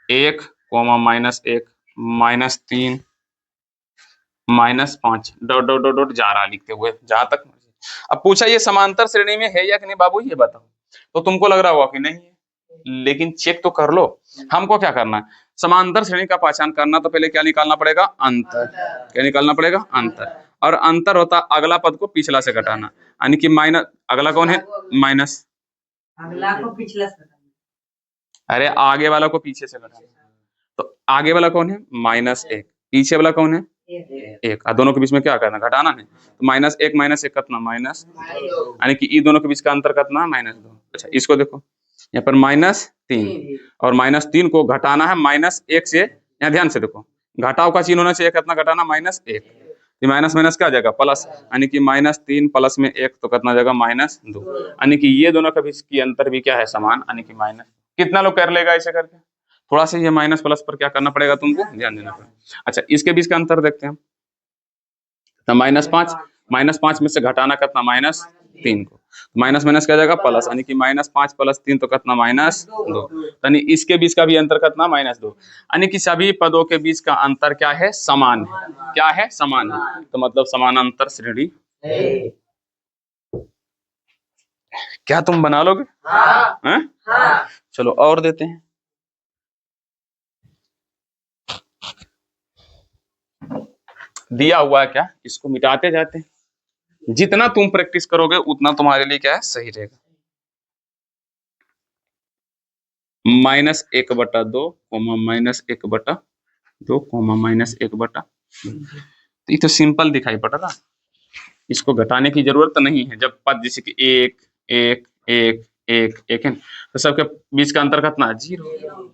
1, -1, -3, -5 dot dot dot dot जा रहा लिखते हुए जहां तक। अब पूछा ये समांतर श्रेणी में है या कि नहीं बाबू, ये बताओ। तो तुमको लग रहा होगा कि नहीं है, लेकिन चेक तो कर लो। हमको क्या करना है, समांतर श्रेणी का पहचान करना, तो पहले क्या निकालना पड़ेगा, अंतर। क्या निकालना पड़ेगा, अंतर। और अंतर होता अगला पद को पिछला से घटाना, यानी कि माइनस, अगला कौन है, माइनस, अगला को पिछला से, अरे आगे वाला को पीछे से घटाना। तो आगे वाला कौन है, -1, पीछे वाला कौन है, 1। दोनों के बीच में क्या करना, घटाना है। तो -1 -1 कितना, माइनस, यानी कि दोनों के बीच का अंतर कितना, -2। अच्छा इसको देखो, यहाँ पर -3 और -3 को घटाना है -1 से। यहाँ ध्यान से देखो, घटाव का चिन्ह होना चाहिए, कितना घटाना, -1। तो माइनस माइनस क्या आ जाएगा, प्लस, यानी कि -3 प्लस में 1 तो कितना जाएगा, -2। यानी कि ये दोनों के बीच की अंतर भी क्या है, समान, यानी कि माइनस। कितना लोग कर लेगा ऐसे करके, थोड़ा सा ये माइनस प्लस पर क्या करना पड़ेगा तुमको, ध्यान देना पड़ेगा। अच्छा, इसके बीच का अंतर देखते हैं, तो -5, -5 में से घटाना कितना, -3 को, माइनस माइनस क्या जाएगा, प्लस, यानी कि -5 प्लस 3 तो कितना, -2। यानी इसके बीच का भी अंतर कितना, -2। यानी कि सभी पदों के बीच का अंतर क्या है, समान है। क्या है, समान है। तो मतलब समानांतर श्रेणी, क्या तुम बना लोगे? हैं? चलो और देते हैं, दिया हुआ है क्या, इसको मिटाते जाते हैं। जितना तुम प्रैक्टिस करोगे उतना तुम्हारे लिए क्या है, सही रहेगा। -1/2 -1/2 -1/2। तो ये तो सिंपल दिखाई पड़ रहा, इसको घटाने की जरूरत नहीं है। जब पद जैसे कि 1 1 1 1 1 है, तो सबके बीच का अंतर कितना, 0।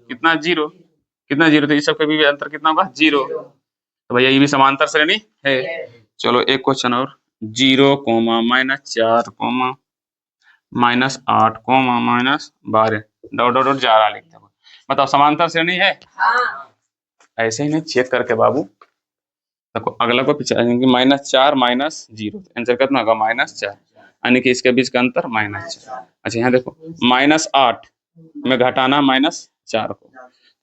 कितना, 0। कितना, 0। तो इस सबके बीच अंतर कितना होगा, 0। तो भैया ये भी समांतर श्रेणी है। चलो एक क्वेश्चन और, 0, -4, -8, -12 डॉट डॉट डॉट जा रहा, लिखते हैं। बताओ समांतर श्रेणी है? ऐसे ही नहीं, चेक करके बाबू। देखो अगला को पीछे, -4 -0, आंसर कितना होगा, -4, यानी कि इसके बीच का अंतर -4। अच्छा यहाँ देखो, -8 में घटाना -4 को,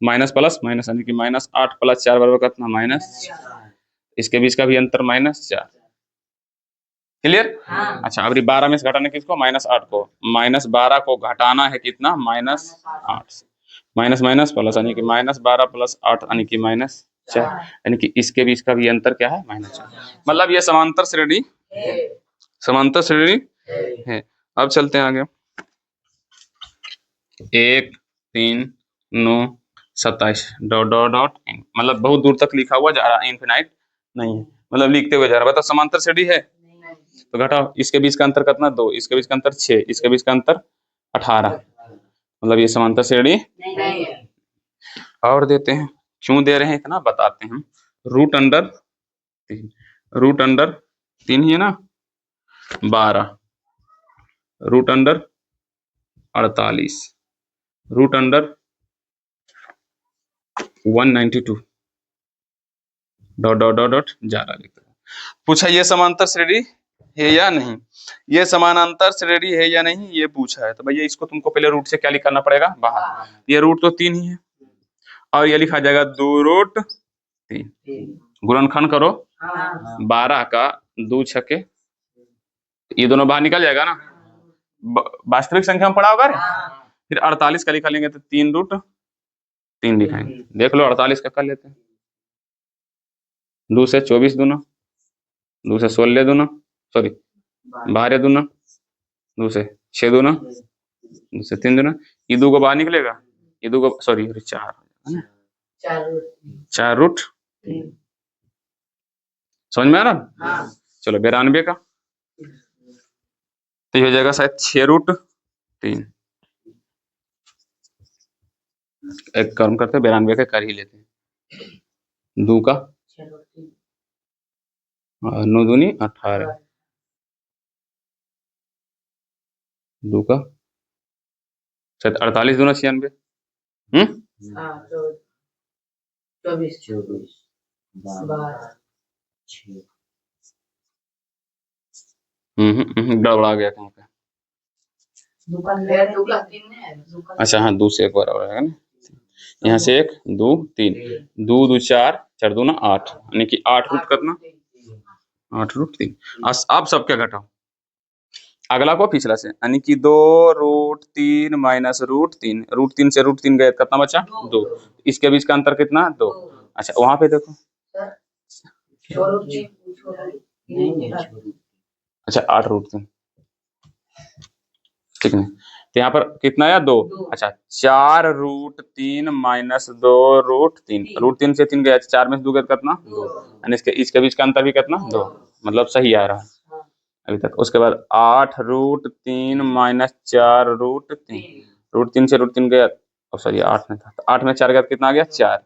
माइनस प्लस माइनस, यानी कि -8 + 4 बराबर कितना, -4। इसके बीच का भी अंतर -4। क्लियर? अच्छा, अब 12 में से घटाना किसको, -8 को, -12 को घटाना है कितना, -8। माइनस माइनस प्लस, यानी कि -12 + 8 यानी कि -4, यानी कि इसके बीच का भी अंतर क्या है, -4। मतलब ये समांतर श्रेणी, समांतर श्रेणी है। अब चलते हैं आगे, 1 3 9 27 डॉट डॉट डॉट, मतलब बहुत दूर तक लिखा हुआ जा रहा है, इनफिनाइट नहीं है, मतलब लिखते हुए जा रहा है। बताओ समांतर श्रेणी है, तो घटाओ, इसके बीच का अंतर कितना, 2, इसके बीच का अंतर 6, इसके बीच का अंतर 18, मतलब ये समांतर श्रेणी नहीं है। और देते हैं, क्यों दे रहे हैं इतना बताते हैं। √3, √3 ही है ना, 12, √48, √192 डॉट डॉट डॉट डॉट जा रहा लिखते हैं। पूछा ये समांतर श्रेणी है या नहीं, ये समानांतर श्रेणी है या नहीं, ये पूछा है। तो भैया इसको तुमको पहले रूट से क्या लिखना पड़ेगा, बाहर। ये रूट तो 3 ही है, और ये लिखा जाएगा 2√3। गुणनखंड करो, 12 का 2 छके, ये दोनों बाहर निकल जाएगा ना, वास्तविक संख्या में पड़ा होगा रे। फिर 48 का लिखा लेंगे तो 3√3 लिखाएंगे। देख लो 48 का कर लेते हैं, 2 से 24 दूना, 2 से 16 दूना, सॉरी 12 दूना, 2 से 6 दूना, 2 से 3 दूना, ये 2 को बाहर निकलेगा, ये 2 को, सॉरी 4 है ना, 4√3। समझ में आ रहा? चलो 92 का, तो ये हो जाएगा शायद 6√3। एक कर्म करते 92 के कर ही लेते हैं, 2 का 9 दूनी 18, 2 का शायद 48 दूना 96, 24 गड़बड़ा गया कहीं पे। अच्छा हाँ, 2 से एक बार और आएगा ना, यहाँ से 1 2 3, 2 2 4, 4 दूना 8, यानी कि 8 कितना, 8√3। अब सब क्या घटाओ, अगला को पिछला से, यानी कि 2√3 माइनस √3, √3 से √3 गए, कितना बचा, 2। इसके बीच का अंतर कितना, 2। अच्छा वहां पे देखो, अच्छा 8√3, ठीक है, तो यहाँ पर कितना है, 2। अच्छा 4√3 माइनस 2√3, √3 से 3 गया, 4 में से 2 गया कितना, 2, यानी इसके बीच का अंतर भी कितना, 2, मतलब सही आ रहा है अभी तक। उसके बाद 8√3 माइनस 4√3, √3 से √3 गया, सॉरी 8 में था, तो 8 में 4 गया कितना आ गया, 4।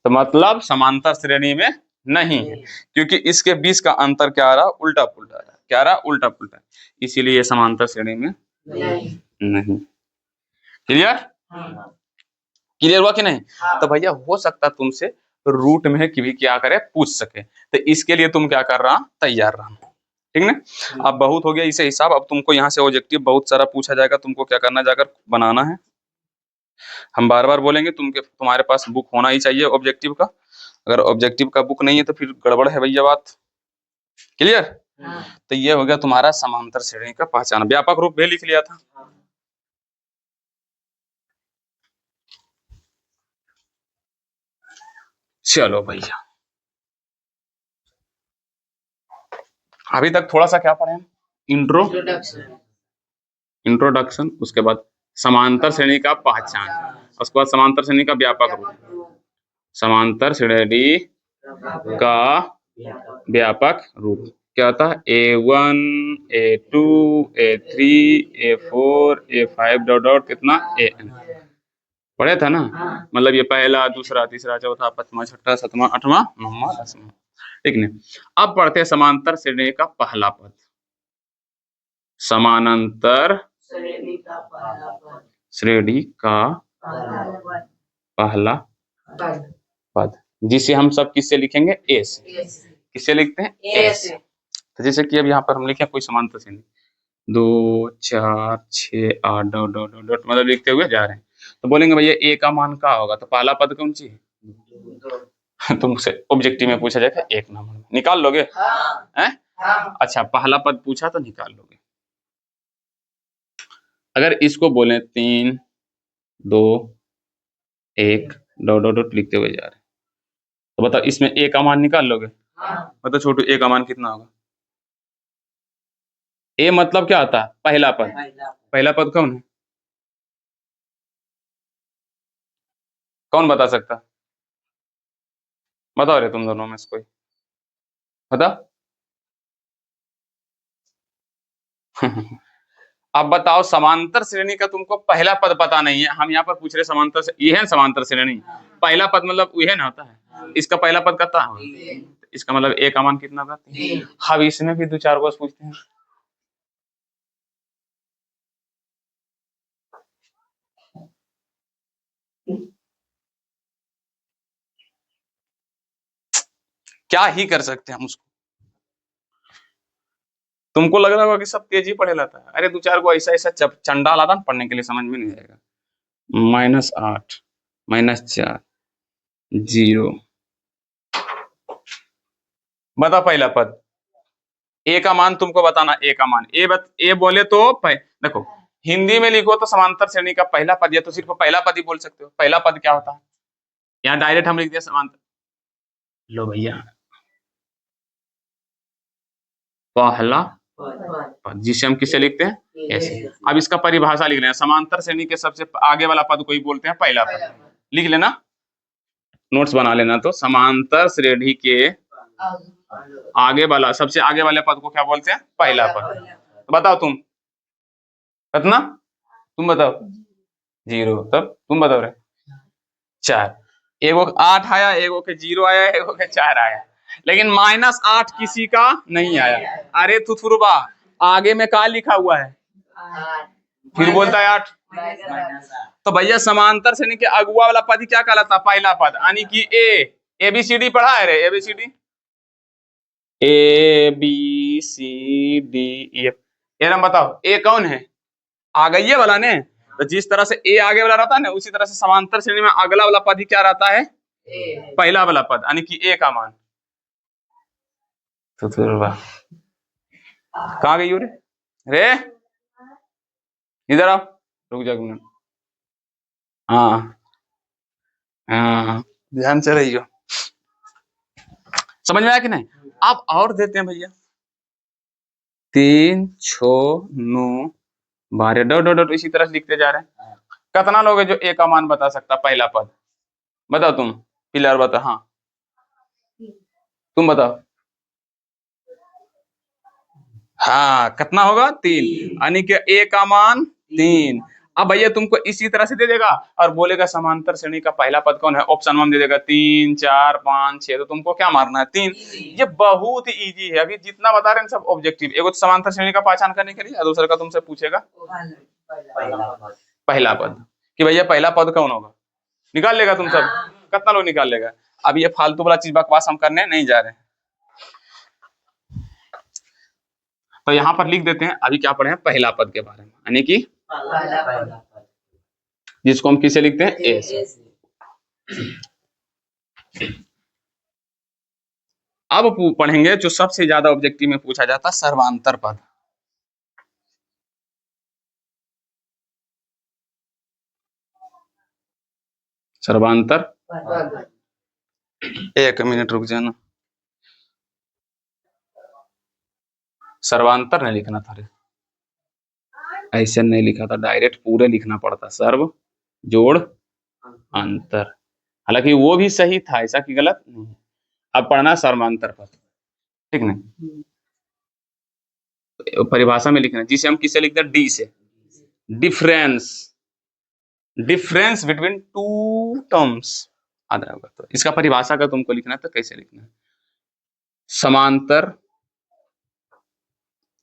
तो मतलब समांतर श्रेणी में नहीं है, क्योंकि इसके बीच का अंतर क्या आ रहा, उल्टा पुल्टा आ रहा, क्या आ रहा, उल्टा पुल्टा, इसीलिए ये समांतर श्रेणी में नहीं। क्लियर, क्लियर हुआ कि नहीं? तो भैया हो सकता तुमसे रूट में कि भी क्या करे पूछ सके, तो इसके लिए तुम क्या कर रहा, तैयार रहा, ठीक ना। अब बहुत हो गया इसे हिसाब, अब तुमको यहाँ से ऑब्जेक्टिव बहुत सारा पूछा जाएगा, तुमको क्या करना, जाकर बनाना है। हम बार बार बोलेंगे, तुम्हारे पास बुक होना ही चाहिए ऑब्जेक्टिव का, अगर ऑब्जेक्टिव का बुक नहीं है तो फिर गड़बड़ है भैया बात। क्लियर? तो ये हो गया तुम्हारा समांतर श्रेणी का पहचान, व्यापक रूप भी लिख लिया था। चलो भैया, अभी तक थोड़ा सा क्या पढ़े हम, इंट्रोडक्शन, उसके बाद समांतर श्रेणी का पहचान, उसके बाद समांतर श्रेणी का व्यापक रूप, समांतर श्रेणी का व्यापक रूप क्या होता है, A1, A2, A3, A4, A5 dot dot कितना AN पढ़े था ना। मतलब ये पहला, दूसरा, तीसरा, चौथा, पांचवा, छठा, सातवां, आठवां, नौवां, दसवां, ठीक नहीं। अब पढ़ते हैं समांतर श्रेणी का पहला पद, समानांतर श्रेणी का पहला पद, जिसे हम सब किससे लिखेंगे, ए से। किससे लिखते हैं, ए से। तो जैसे कि अब यहाँ पर हम लिखे कोई समांतर श्रेणी 2, 4, 6, 8 डॉट डॉट डॉट डॉट, मतलब लिखते हुए जा रहे हैं, तो बोलेंगे भैया ए का मान क्या होगा, तो पहला पद कौन सी है तुमसे ऑब्जेक्टिव में पूछा जाएगा, एक नंबर में निकाल लोगे हैं? अच्छा, पहला पद पूछा तो निकाल लोगे। अगर इसको बोले 3, 2, 1 डॉट डॉट डॉट लिखते हुए जा रहे हैं, तो बताओ इसमें ए का मान निकाल लोगे? बताओ छोटू, ए का मान कितना होगा? ए मतलब क्या होता है, पहला पद। पहला पद कौन है, कौन बता सकता, बताओ रे तुम दोनों में से कोई बताओ। अब बताओ, समांतर श्रेणी का तुमको पहला पद पता नहीं है, हम यहाँ पर पूछ रहे समांतर से, ये है समांतर श्रेणी, पहला पद मतलब ये ना होता है, इसका पहला पद कितना है, इसका मतलब ए का मान कितना होगा, 3। हम इसमें भी 2-4 को पूछते हैं, क्या ही कर सकते हैं हम उसको। तुमको लग रहा होगा कि सब तेजी पढ़े लाता है, अरे 2-4 को ऐसा ऐसा चंडाल आता ना पढ़ने के लिए, समझ में नहीं आएगा। -8 -4 0, बता पहला पद, ए का मान तुमको बताना, ए का मान, ए बोले तो देखो हिंदी में लिखो तो समांतर श्रेणी का पहला पद, या तो सिर्फ पहला पद ही बोल सकते हो। पहला पद क्या होता है, यहाँ डायरेक्ट हम लिख दिया समांतर, लो भैया पहला पद, जिसे हम किससे लिखते हैं, ऐसे। अब इसका परिभाषा लिख लेना, समांतर श्रेणी के सबसे आगे वाला पद को ही बोलते हैं पहला पद, लिख लेना, नोट्स बना लेना। तो समांतर श्रेणी के आगे वाला, सबसे आगे वाले पद को क्या बोलते हैं, पहला पद। तो बताओ तुम, कितना, तुम बताओ 0, तब तुम बताओ रे 4, एगो 8 आया, एगो के 0 आया, एगो के 4 आया, लेकिन -8 किसी का नहीं आया। अरे थुथुरबा, आगे में क्या लिखा हुआ है, फिर बोलता है 8। तो भैया समांतर श्रेणी के अगुआ वाला पद ही क्या कहलाता, पहला पद, यानी कि ABCD पढ़ा है रे, ABCD ABCD ये ना, बताओ ए कौन है, आ गई है वाला ने। तो जिस तरह से ए आगे वाला रहता है ना, उसी तरह से समांतर श्रेणी में अगला वाला पद ही क्या रहता है, पहला वाला पद, यानी कि ए का मान। तो कहाँ गई हो रे इधर आओ, रुक जा, हाँ हाँ ध्यान से रही हो, समझ में आया कि नहीं। आप और देते हैं भैया, 3, 6, 9, 12 डॉट डॉट डॉट, इसी तरह से लिखते जा रहे हैं। कितना लोग है जो ए का मान बता सकता, पहला पद, बताओ तुम, पिलर बताओ, हाँ तुम बताओ, हाँ कितना होगा, 3, यानी कि ए का मान 3, अब भैया तुमको इसी तरह से दे देगा और बोलेगा समांतर श्रेणी का पहला पद कौन है, ऑप्शन वन दे देगा 3 4 5 6, तो तुमको क्या मारना है 3। ये बहुत ही इजी है, अभी जितना बता रहे हैं सब ऑब्जेक्टिव। एगो तो समांतर श्रेणी का पहचान करने के लिए और दूसरा का तुमसे पूछेगा पहला पद कि भैया पहला पद कौन होगा, निकाल लेगा तुम सब, कितना लोग निकाल लेगा। अब ये फालतू वाला चीज बकवास हम करने नहीं जा रहे हैं, तो यहाँ पर लिख देते हैं अभी क्या पढ़े हैं पहला पद के बारे में, यानी कि जिसको हम किसे लिखते हैं ए से। अब पढ़ेंगे जो सबसे ज्यादा ऑब्जेक्टिव में पूछा जाता है, सर्वांतर पद। सर्वांतर, एक मिनट रुक जाना, सर्वांतर नहीं लिखना था रे, ऐसे नहीं लिखा था, डायरेक्ट पूरे लिखना पड़ता, सर्व जोड़ अंतर, हालांकि वो भी सही था, ऐसा कि गलत नहीं। अब पढ़ना सर्वांतर पद, ठीक नहीं, परिभाषा में लिखना, जिसे हम किसे लिखते हैं डी से, difference, difference between two terms आधा होगा, तो इसका परिभाषा का तुमको लिखना है, तो कैसे लिखना है, समांतर,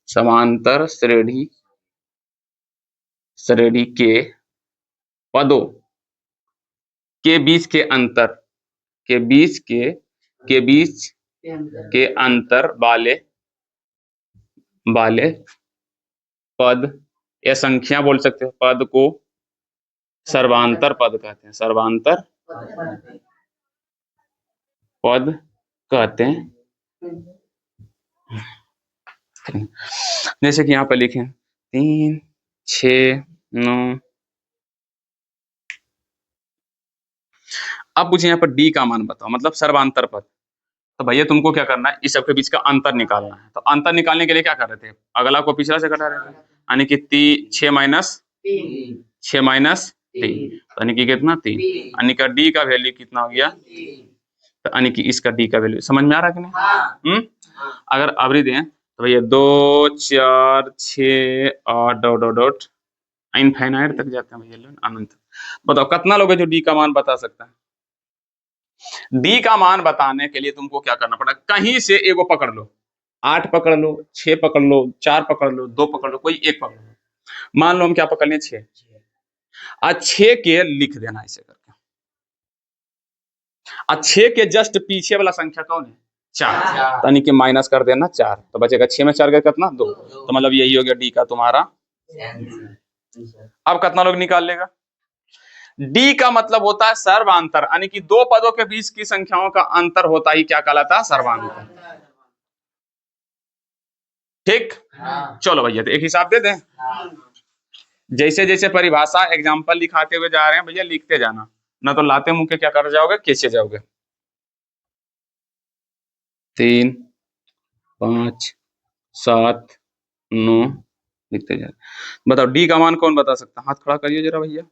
समांतर श्रेणी, श्रेणी के पदों के बीच के अंतर, के बीच के बीच के अंतर वाले वाले पद या संख्या बोल सकते हो, पद को सर्वांतर पद कहते हैं, सर्वांतर पद कहते हैं। जैसे कि यहाँ पर लिखे 3 6 9, अब पूछे यहाँ पर डी का मान बताओ, मतलब सर्वांतर पद, तो भैया तुमको क्या करना है, इस सबके बीच का अंतर निकालना है। तो अंतर निकालने के लिए क्या कर रहे थे, अगला को पिछला से घटा रहे थे, यानी कि 6 माइनस 3, यानी कि कितना 3, यानी कि डी का वैल्यू कितना हो गया, तो यानी कि इसका डी का वैल्यू समझ में आ रहा कि नहीं। अगर आवृत्ति दें तो भैया 2 4 6 8 डॉट डॉट डॉट इनफाइनाइट तक जाते हैं भैया, अनंत। बताओ कितना लोग है जो डी का मान बता सकता है। डी का मान बताने के लिए तुमको क्या करना पड़ा, कहीं से एगो पकड़ लो, 8 पकड़ लो, 6 पकड़ लो, 4 पकड़ लो, 2 पकड़ लो, कोई एक पकड़ लो। मान लो हम क्या पकड़ लें 6, आज 6 के लिख देना ऐसे करके, आज 6 के जस्ट पीछे वाला संख्या कौन है 4, यानी कि माइनस कर देना 4, तो बचेगा 6 में 4 का कितना 2, तो मतलब यही हो गया डी का तुम्हारा। अब कितना लोग निकाल लेगा, डी का मतलब होता है सर्वांतर, यानी कि दो पदों के बीच की संख्याओं का अंतर होता ही क्या कहलाता है, सर्वांतर। ठीक, चलो भैया तो एक हिसाब दे दें, जैसे जैसे परिभाषा एग्जांपल लिखाते हुए जा रहे हैं भैया लिखते जाना, ना तो लाते मुंह के क्या कर जाओगे, कैसे जाओगे। 3 5 7 9 लिखते जा, बताओ डी का मान कौन बता सकता, हाथ खड़ा करिए जरा भैया,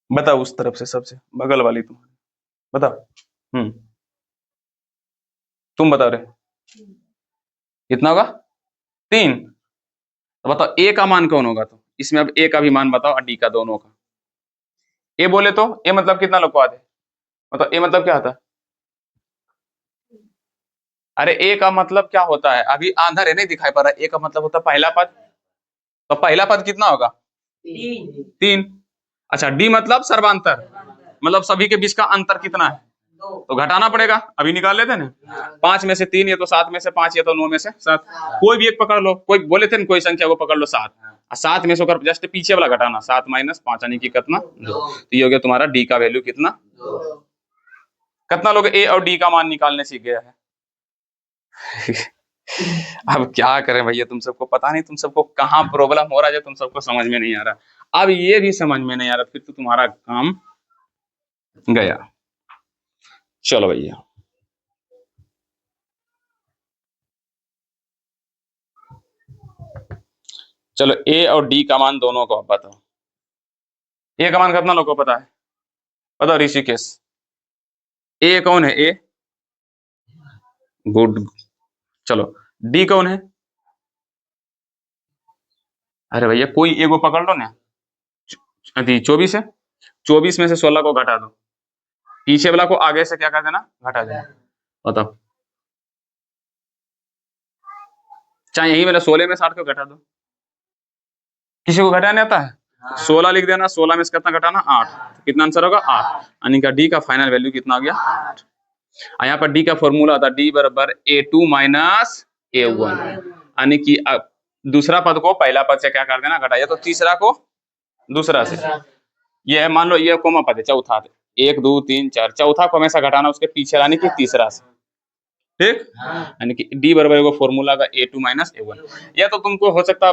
बताओ उस तरफ से सबसे बगल वाली तुम्हारी, बताओ। तुम बता रहे कितना होगा 3, तो बताओ ए का मान कौन होगा, तो इसमें अब ए का भी मान बताओ और डी का दोनों का। ए बोले तो ए मतलब कितना लोग को आते, मतलब ए मतलब क्या होता है, अरे ए का मतलब क्या होता है, अभी आंधर है नहीं दिखाई पड़ रहा है, ए का मतलब होता है पहला पद, तो पहला पद कितना होगा 3। अच्छा डी मतलब सर्वांतर, मतलब सभी के बीच का अंतर कितना है, तो घटाना पड़ेगा, अभी निकाल लेते हैं ना, 5 में से 3 या तो 7 में से 5 या तो 9 में से 7, कोई भी एक पकड़ लो, कोई बोले थे ना कोई संख्या को पकड़ लो 7, 7 में से होकर जस्ट पीछे वाला घटाना, 7 माइनस 5 यानी कि कितना 2, तो ये हो गया तुम्हारा डी का वैल्यू कितना 2। कितना लोग ए और डी का मान निकालने सीख गया है। अब क्या करें भैया, तुम सबको पता नहीं तुम सबको कहाँ प्रॉब्लम हो रहा है, तुम सबको समझ में नहीं आ रहा, अब ये भी समझ में नहीं आ रहा, फिर तो तुम्हारा काम गया। चलो भैया चलो ए और डी का मान दोनों को बताओ, ए का मान कितना लोगों को पता है, बताओ ऋषिकेश, ए कौन है, ए गुड, चलो डी कौन है, अरे भैया कोई एगो पकड़ लो ना। 24 है, 24 में से 16 को घटा दो, पीछे वाला को आगे से क्या कर देना, घटा देना। बताओ, चाहे यही वाला 16 में 60 को घटा दो। किसी को घटाने आता है? 16 लिख देना, 16 में से कितना घटाना, 8। तो कितना आंसर होगा, 8। यानी कि डी का फाइनल वैल्यू कितना आ गया, 8। और यहाँ पर डी का फॉर्मूला होता है डी बराबर A2 माइनस A1, यानी कि अब दूसरा पद को पहला पद से क्या कर देना, घटाइए, तो तीसरा को दूसरा से। ये है, मान लो ये कोमा पद है, चौथा, 1 2 3 4, चौथा को हमेशा घटाना उसके पीछे, यानी कि तीसरा से, ठीक। यानी कि डी बराबर को फॉर्मूला का A2 माइनस A1। या तो तुमको हो सकता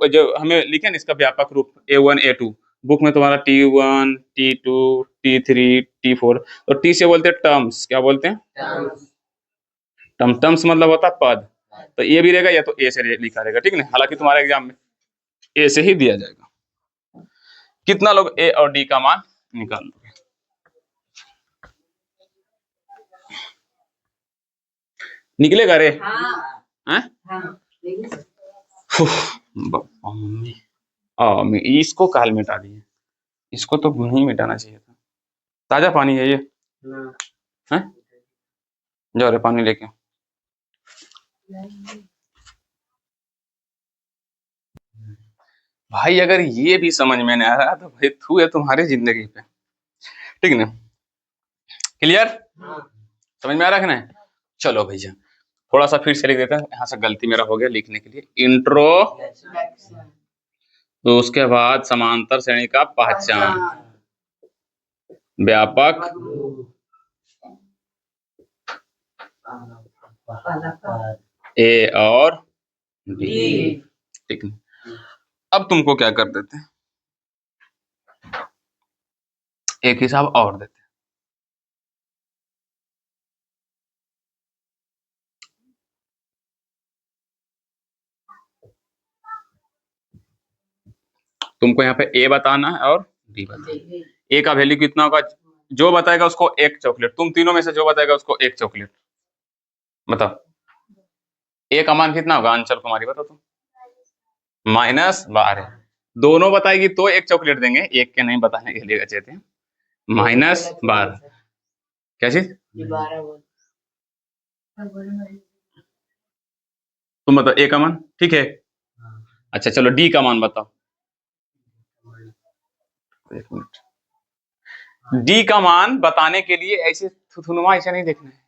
जो हमें लिखे ना इसका व्यापक रूप A1 A2, बुक में तुम्हारा T1 T2 T3 T4, तो T से बोलते हैं टर्म्स, क्या बोलते हैं, टर्म्स मतलब होता है पद। तो ये भी रहेगा, या तो ए से लिखा रहेगा, ठीक ना। हालांकि तुम्हारे एग्जाम में ए से ही दिया जाएगा। कितना लोग ए और डी का मान निकाल लोगे, निकलेगा रे? हाँ। मम्मी इसको काल मिटा दिए, इसको तो नहीं मिटाना चाहिए था। ताजा पानी है ये, हैं? जाओ रे पानी लेके। भाई अगर ये भी समझ में नहीं आ रहा तो भाई थू है तुम्हारी जिंदगी पे, ठीक ना। क्लियर, समझ में आ रहा है ना? चलो भैया थोड़ा सा फिर से लिख देते हैं, यहाँ से गलती मेरा हो गया लिखने के लिए। इंट्रो, तो उसके बाद समांतर श्रेणी का पहचान, व्यापक, ए और बी, ठीक है। अब तुमको क्या कर देते हैं, एक हिसाब और देते हैं। तुमको यहाँ पे ए बताना है और बी बताना है। ए का वैल्यू कितना होगा, जो बताएगा उसको एक चॉकलेट, तुम तीनों में से जो बताएगा उसको एक चॉकलेट। बताओ ए का मान कितना होगा, अंचल कुमारी बताओ तुम। -12। दोनों बताएगी तो एक चॉकलेट देंगे, एक के नहीं बताने के लिए कहते हैं। -12 क्या चीज, तुम बताओ ए का मान, ठीक है। अच्छा चलो डी का मान बताओ, एक मिनट। डी का मान बताने के लिए ऐसे थुथुनुमा ऐसे नहीं देखना है।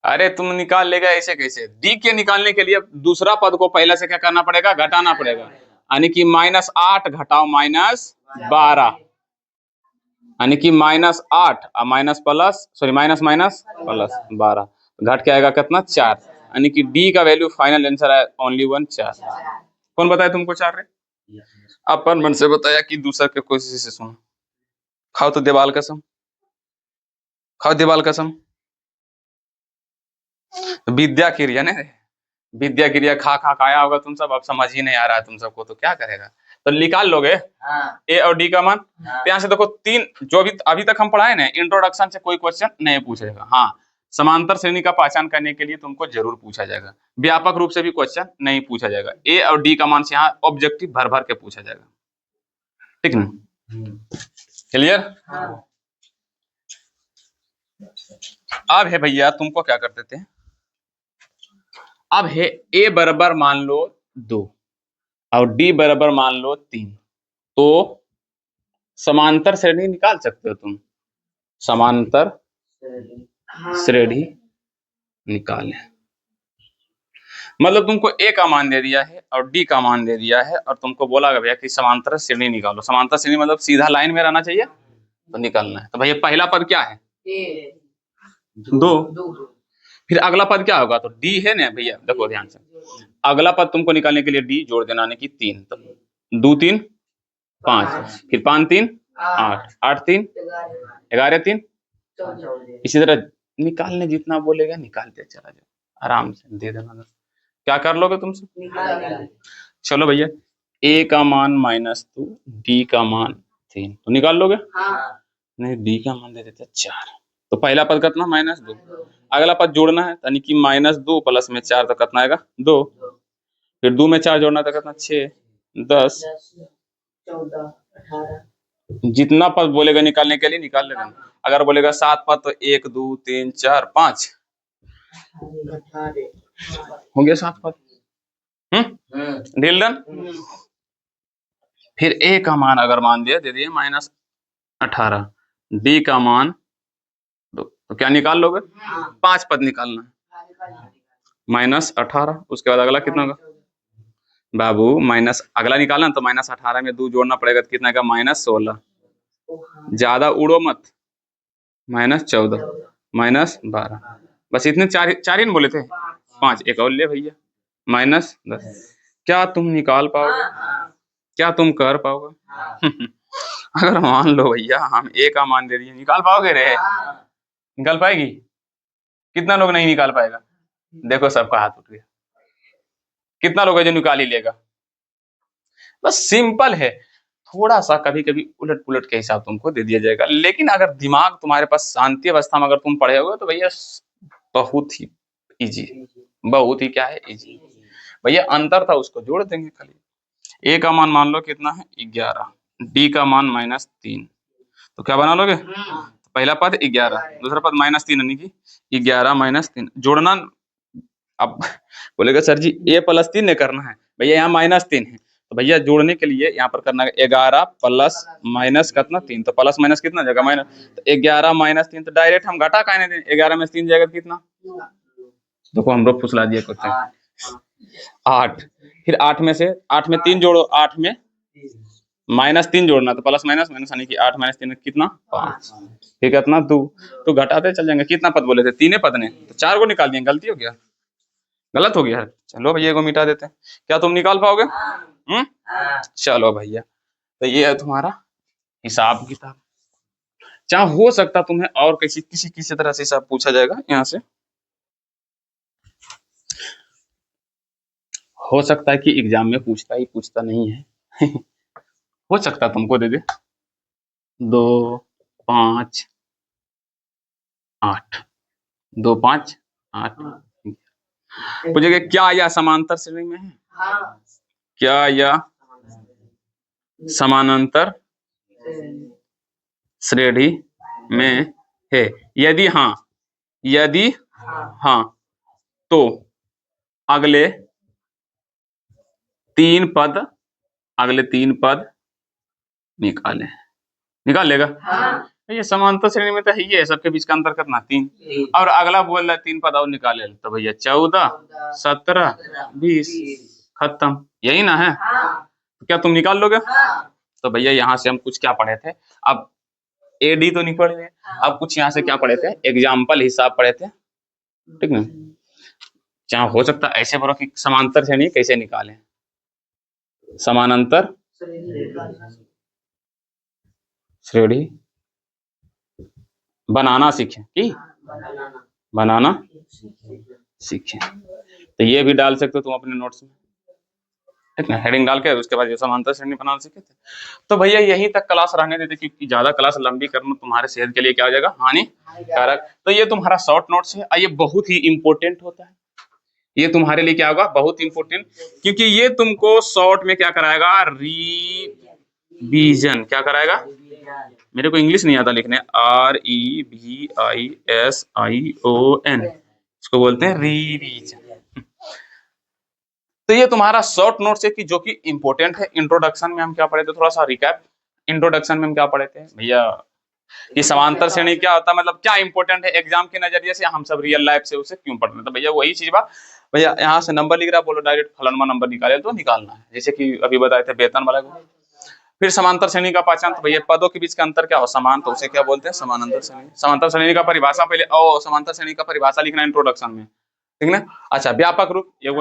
अरे तुम निकाल लेगा ऐसे कैसे, डी के निकालने के लिए दूसरा पद को पहला से क्या करना पड़ेगा, घटाना पड़ेगा। यानी कि -8 घटाओ -12, यानी कि -8 और माइनस माइनस प्लस 12, घट के आएगा कितना, 4। यानी कि डी का वैल्यू फाइनल आंसर है ओनली 1, 4। कौन बताया तुमको 4 रे? अपन मन से बताया कि दूसरा के कोशिश से सुनो। खाओ तो देवाल कसम, खाओ देवाल कसम। विद्या क्रिया ने, विद्या क्रिया खा खा खाया होगा तुम सब, अब समझ ही नहीं आ रहा है तुम सबको, तो क्या करेगा, तो निकाल लोगे ए और डी का मान। तो यहाँ से देखो 3 जो अभी तक हम पढ़ाए ना, इंट्रोडक्शन से कोई क्वेश्चन नहीं पूछेगा। हाँ, समांतर श्रेणी का पहचान करने के लिए तुमको जरूर पूछा जाएगा, व्यापक रूप से भी क्वेश्चन नहीं पूछा जाएगा। ए और डी का मान से यहाँ ऑब्जेक्टिव भर भर के पूछा जाएगा, ठीक ना। क्लियर? अब है भैया तुमको क्या कर देते हैं, अब है ए बराबर मान लो 2 और डी बराबर मान लो 3, तो समांतर श्रेणी निकाल सकते हो तुम। समांतर श्रेणी निकालें, मतलब तुमको ए का मान दे दिया है और डी का मान दे दिया है, और तुमको बोला गया भैया कि समांतर श्रेणी निकालो। समांतर श्रेणी मतलब सीधा लाइन में रहना चाहिए, तो निकालना है। तो भैया पहला पद क्या है, 2। फिर अगला पद क्या होगा, तो डी है ना भैया, देखो ध्यान से, अगला पद तुमको निकालने के लिए डी जोड़ देना, यानी कि 3। तो 2 3 5, फिर 5 3 8, 8 3 11 3, इसी तरह निकालने जितना बोलेगा निकालते चला जाओ, आराम से दे देना। क्या कर लोगे तुम सब, चलो भैया ए का मान -2, डी का मान 3, तो निकाल लोगे? नहीं, डी का मान दे देते 4, तो पहला पद कितना, -2। अगला पद जोड़ना है, यानी कि -2 प्लस में 4, तो कितना आएगा, 2। फिर 2 में 4 जोड़ना था कितना 6 10 14 18 जितना पद बोलेगा निकालने के लिए निकाल लेना। अगर बोलेगा 7 पद तो 1 2 3 4 5 हो गया 7 पद। Deal done. फिर ए का मान अगर मान दिया दे दिए -18, डी का मान तो क्या निकाल लोगे 5 पद निकालना है -18। उसके बाद अगला कितना होगा बाबू माइनस अगला निकालना तो -18 में 2 जोड़ना पड़ेगा तो कितना का -16। ज्यादा उड़ो मत -14 -12 बस इतने चार ही न बोले थे 5 एक और ले भैया -10। क्या तुम निकाल पाओगे क्या तुम कर पाओगे अगर मान लो भैया हम ए का मान दे दिए निकाल पाओगे रे निकाल पाएगी कितना लोग नहीं निकाल पाएगा देखो सबका हाथ उठ गया कितना लोग है जो निकाल ही लेगा। बस सिंपल है थोड़ा सा कभी कभी उलट पुलट के हिसाब तुमको दे दिया जाएगा लेकिन अगर दिमाग तुम्हारे पास शांति अवस्था में अगर तुम पढ़े होगे तो भैया बहुत ही इजी बहुत ही क्या है इजी भैया अंतर था उसको जोड़ देंगे खाली। ए का मान लो कितना है 11 डी का मान -3 तो क्या बना लोगे पहला पद 11 दूसरा पद -3 यानी कि 11 -3 जोड़ना। अब बोलेगा सर जी a + 3 ने करना है भैया यहाँ -3 है तो भैया जोड़ने के लिए यहाँ पर करना है 11 प्लस माइनस कितना 3 तो प्लस माइनस कितना जाएगा माइनस तो 11 -3 तो डायरेक्ट हम घटा का 11 में 3 जाएगा कितना देखो हम लोग फुसला दिया क्वेश्चन 8 फिर 8 में से 8 में 3 जोड़ो 8 में -3 जोड़ना तो प्लस माइनस माइनस यानी कि 8 - 3 कितना 5 फिर कितना 2 तो घटाते चल जाएंगे कितना पद बोले थे 3 पद ने तो 4 को निकाल दिए गलती हो गया गलत हो गया चलो भैया को मिटा देते हैं क्या तुम निकाल पाओगे चलो भैया तो ये है तुम्हारा हिसाब किताब। चाहे हो सकता तुम्हें और किसी तरह से हिसाब पूछा जाएगा यहाँ से हो सकता है कि एग्जाम में पूछता नहीं है हो सकता तुमको दे दे 2 5 8 2 5 8 पूछेगा क्या यह समांतर श्रेणी में है क्या यह समानांतर श्रेणी में है यदि हाँ तो अगले 3 पद निकाल लेगा ये समांतर श्रेणी में तो है ही सबके बीच का अंतर कितना 3 और अगला बोल रहा है 3 पद और निकाले तो भैया 14 17 20 खत्म यही ना है तो क्या तुम निकाल लोगे तो भैया यहाँ से हम कुछ क्या पढ़े थे अब एडी तो नहीं पढ़े अब कुछ यहाँ से क्या पढ़े थे एग्जाम्पल हिसाब पढ़े थे ठीक ना। चाहे हो सकता ऐसे पढ़ो कि समांतर श्रेणी कैसे निकाले समानांतर श्रेणी बनाना सीखें कि बनाना सीखें तो ये भी डाल सकते हो तुम अपने नोट्स में ठीक ना हेडिंग डाल के उसके बाद ये समांतर श्रेणी बनाना सीखे थे। तो भैया यहीं तक क्लास रहने देते क्योंकि ज्यादा क्लास लंबी करना तुम्हारे सेहत के लिए क्या हो जाएगा हानिकारक। तो ये तुम्हारा शॉर्ट नोट्स है ये बहुत ही इंपॉर्टेंट होता है ये तुम्हारे लिए क्या होगा बहुत इंपॉर्टेंट क्योंकि ये तुमको शॉर्ट में क्या कराएगा रिवीजन क्या कराएगा मेरे को इंग्लिश नहीं आता लिखने REVISION इसको बोलते हैं रिवीजन। तो ये तुम्हारा शॉर्ट नोट्स है कि जो कि इंपॉर्टेंट है। इंट्रोडक्शन में हम क्या पढ़े थे थोड़ा सा रिकैप इंट्रोडक्शन में हम क्या पढ़े थे भैया ये समांतर श्रेणी क्या होता है मतलब क्या इंपॉर्टेंट है एग्जाम के नजरिए से हम सब रियल लाइफ से उसे क्यों पढ़ रहे हैं तो भैया वही चीज बात भैया यहाँ से नंबर लिख रहा बोलो डायरेक्ट फलाना नंबर निकाले तो निकालना है जैसे कि अभी बताए थे वेतन वाला को। फिर समांतर श्रेणी का पहचान तो भैया पदों के बीच का अंतर क्या हो समान तो उसे क्या बोलते हैं समानांतर श्रेणी। समांतर श्रेणी का परिभाषा पहले समांतर श्रेणी का परिभाषा लिखना इंट्रोडक्शन में ठीक ना। अच्छा व्यापक रूप ये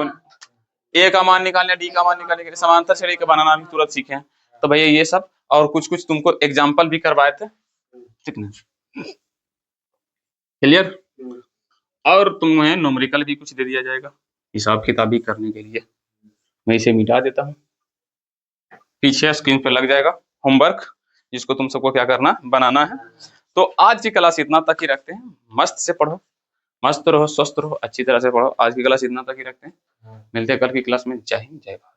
ए का मान निकालने डी का मान निकालने के लिए समांतर श्रेणी का बनाना भी तुरंत सीखे तो भैया ये सब और कुछ तुमको एग्जाम्पल भी करवाए थे ठीक ना क्लियर। और तुम्हें न्यूमेरिकल भी कुछ दे दिया जाएगा हिसाब किताबी करने के लिए मैं इसे मिटा देता हूँ पीछे स्क्रीन पे लग जाएगा होमवर्क जिसको तुम सबको क्या करना बनाना है। तो आज की क्लास इतना तक ही रखते हैं मस्त से पढ़ो मस्त रहो, स्वस्थ रहो, अच्छी तरह से पढ़ो। आज की क्लास इतना तक ही रखते हैं, मिलते हैं कल की क्लास में। जय हिंद, जय भारत।